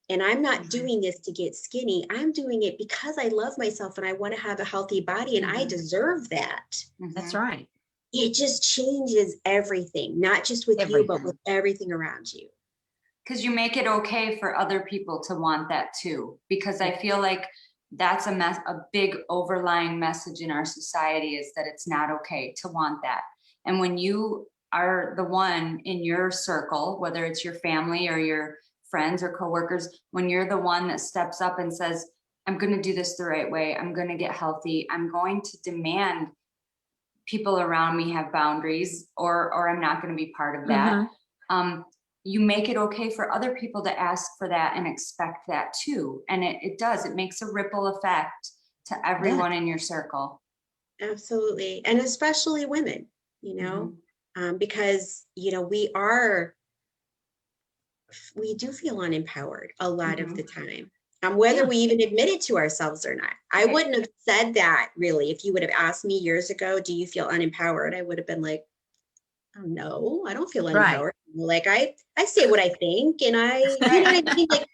And I'm not doing this to get skinny. I'm doing it because I love myself and I want to have a healthy body and I deserve that. That's right. It just changes everything, not just with you, but with everything around you. Because you make it okay for other people to want that too. Because I feel like that's a big overlying message in our society is that it's not okay to want that. And when you are the one in your circle, whether it's your family or your friends or coworkers, when you're the one that steps up and says, I'm going to do this the right way, I'm going to get healthy, I'm going to demand people around me have boundaries, or I'm not going to be part of that. You make it okay for other people to ask for that and expect that too. And it does, it makes a ripple effect to everyone in your circle. Absolutely. And especially women, because, we do feel unempowered a lot of the time, whether we even admit it to ourselves or not. I wouldn't have said that really. If you would have asked me years ago, do you feel unempowered? I would have been like, oh, no, I don't feel unempowered. Like I say what I think and I, you know what I mean? Like,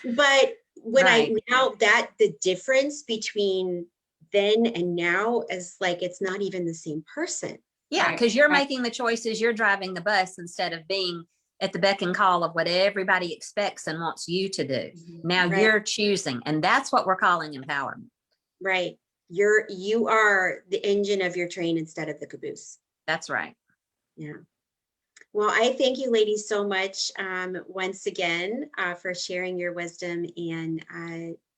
but when the difference between then and now is like, it's not even the same person. Yeah. Because you're making the choices, you're driving the bus instead of being at the beck and call of what everybody expects and wants you to do. Now you're choosing, and that's what we're calling empowerment. Right. You are the engine of your train instead of the caboose. That's right. Yeah. Well, I thank you ladies so much once again for sharing your wisdom and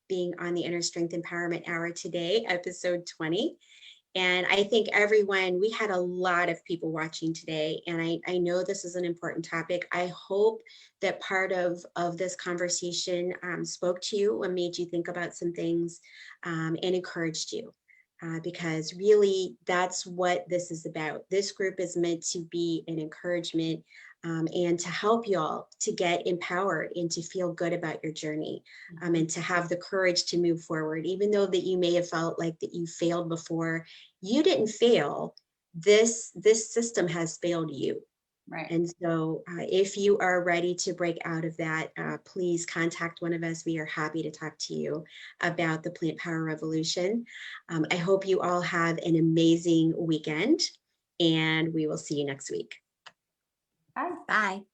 being on the Inner Strength Empowerment Hour today, episode 20. And I think everyone, we had a lot of people watching today, and I know this is an important topic. I hope that part of this conversation spoke to you and made you think about some things and encouraged you. Because really, that's what this is about. This group is meant to be an encouragement and to help you all to get empowered and to feel good about your journey and to have the courage to move forward. Even though that you may have felt like that you failed before, you didn't fail. This system has failed you. Right. And so if you are ready to break out of that, please contact one of us. We are happy to talk to you about the Plant Power Revolution. I hope you all have an amazing weekend, and we will see you next week. Bye. Bye.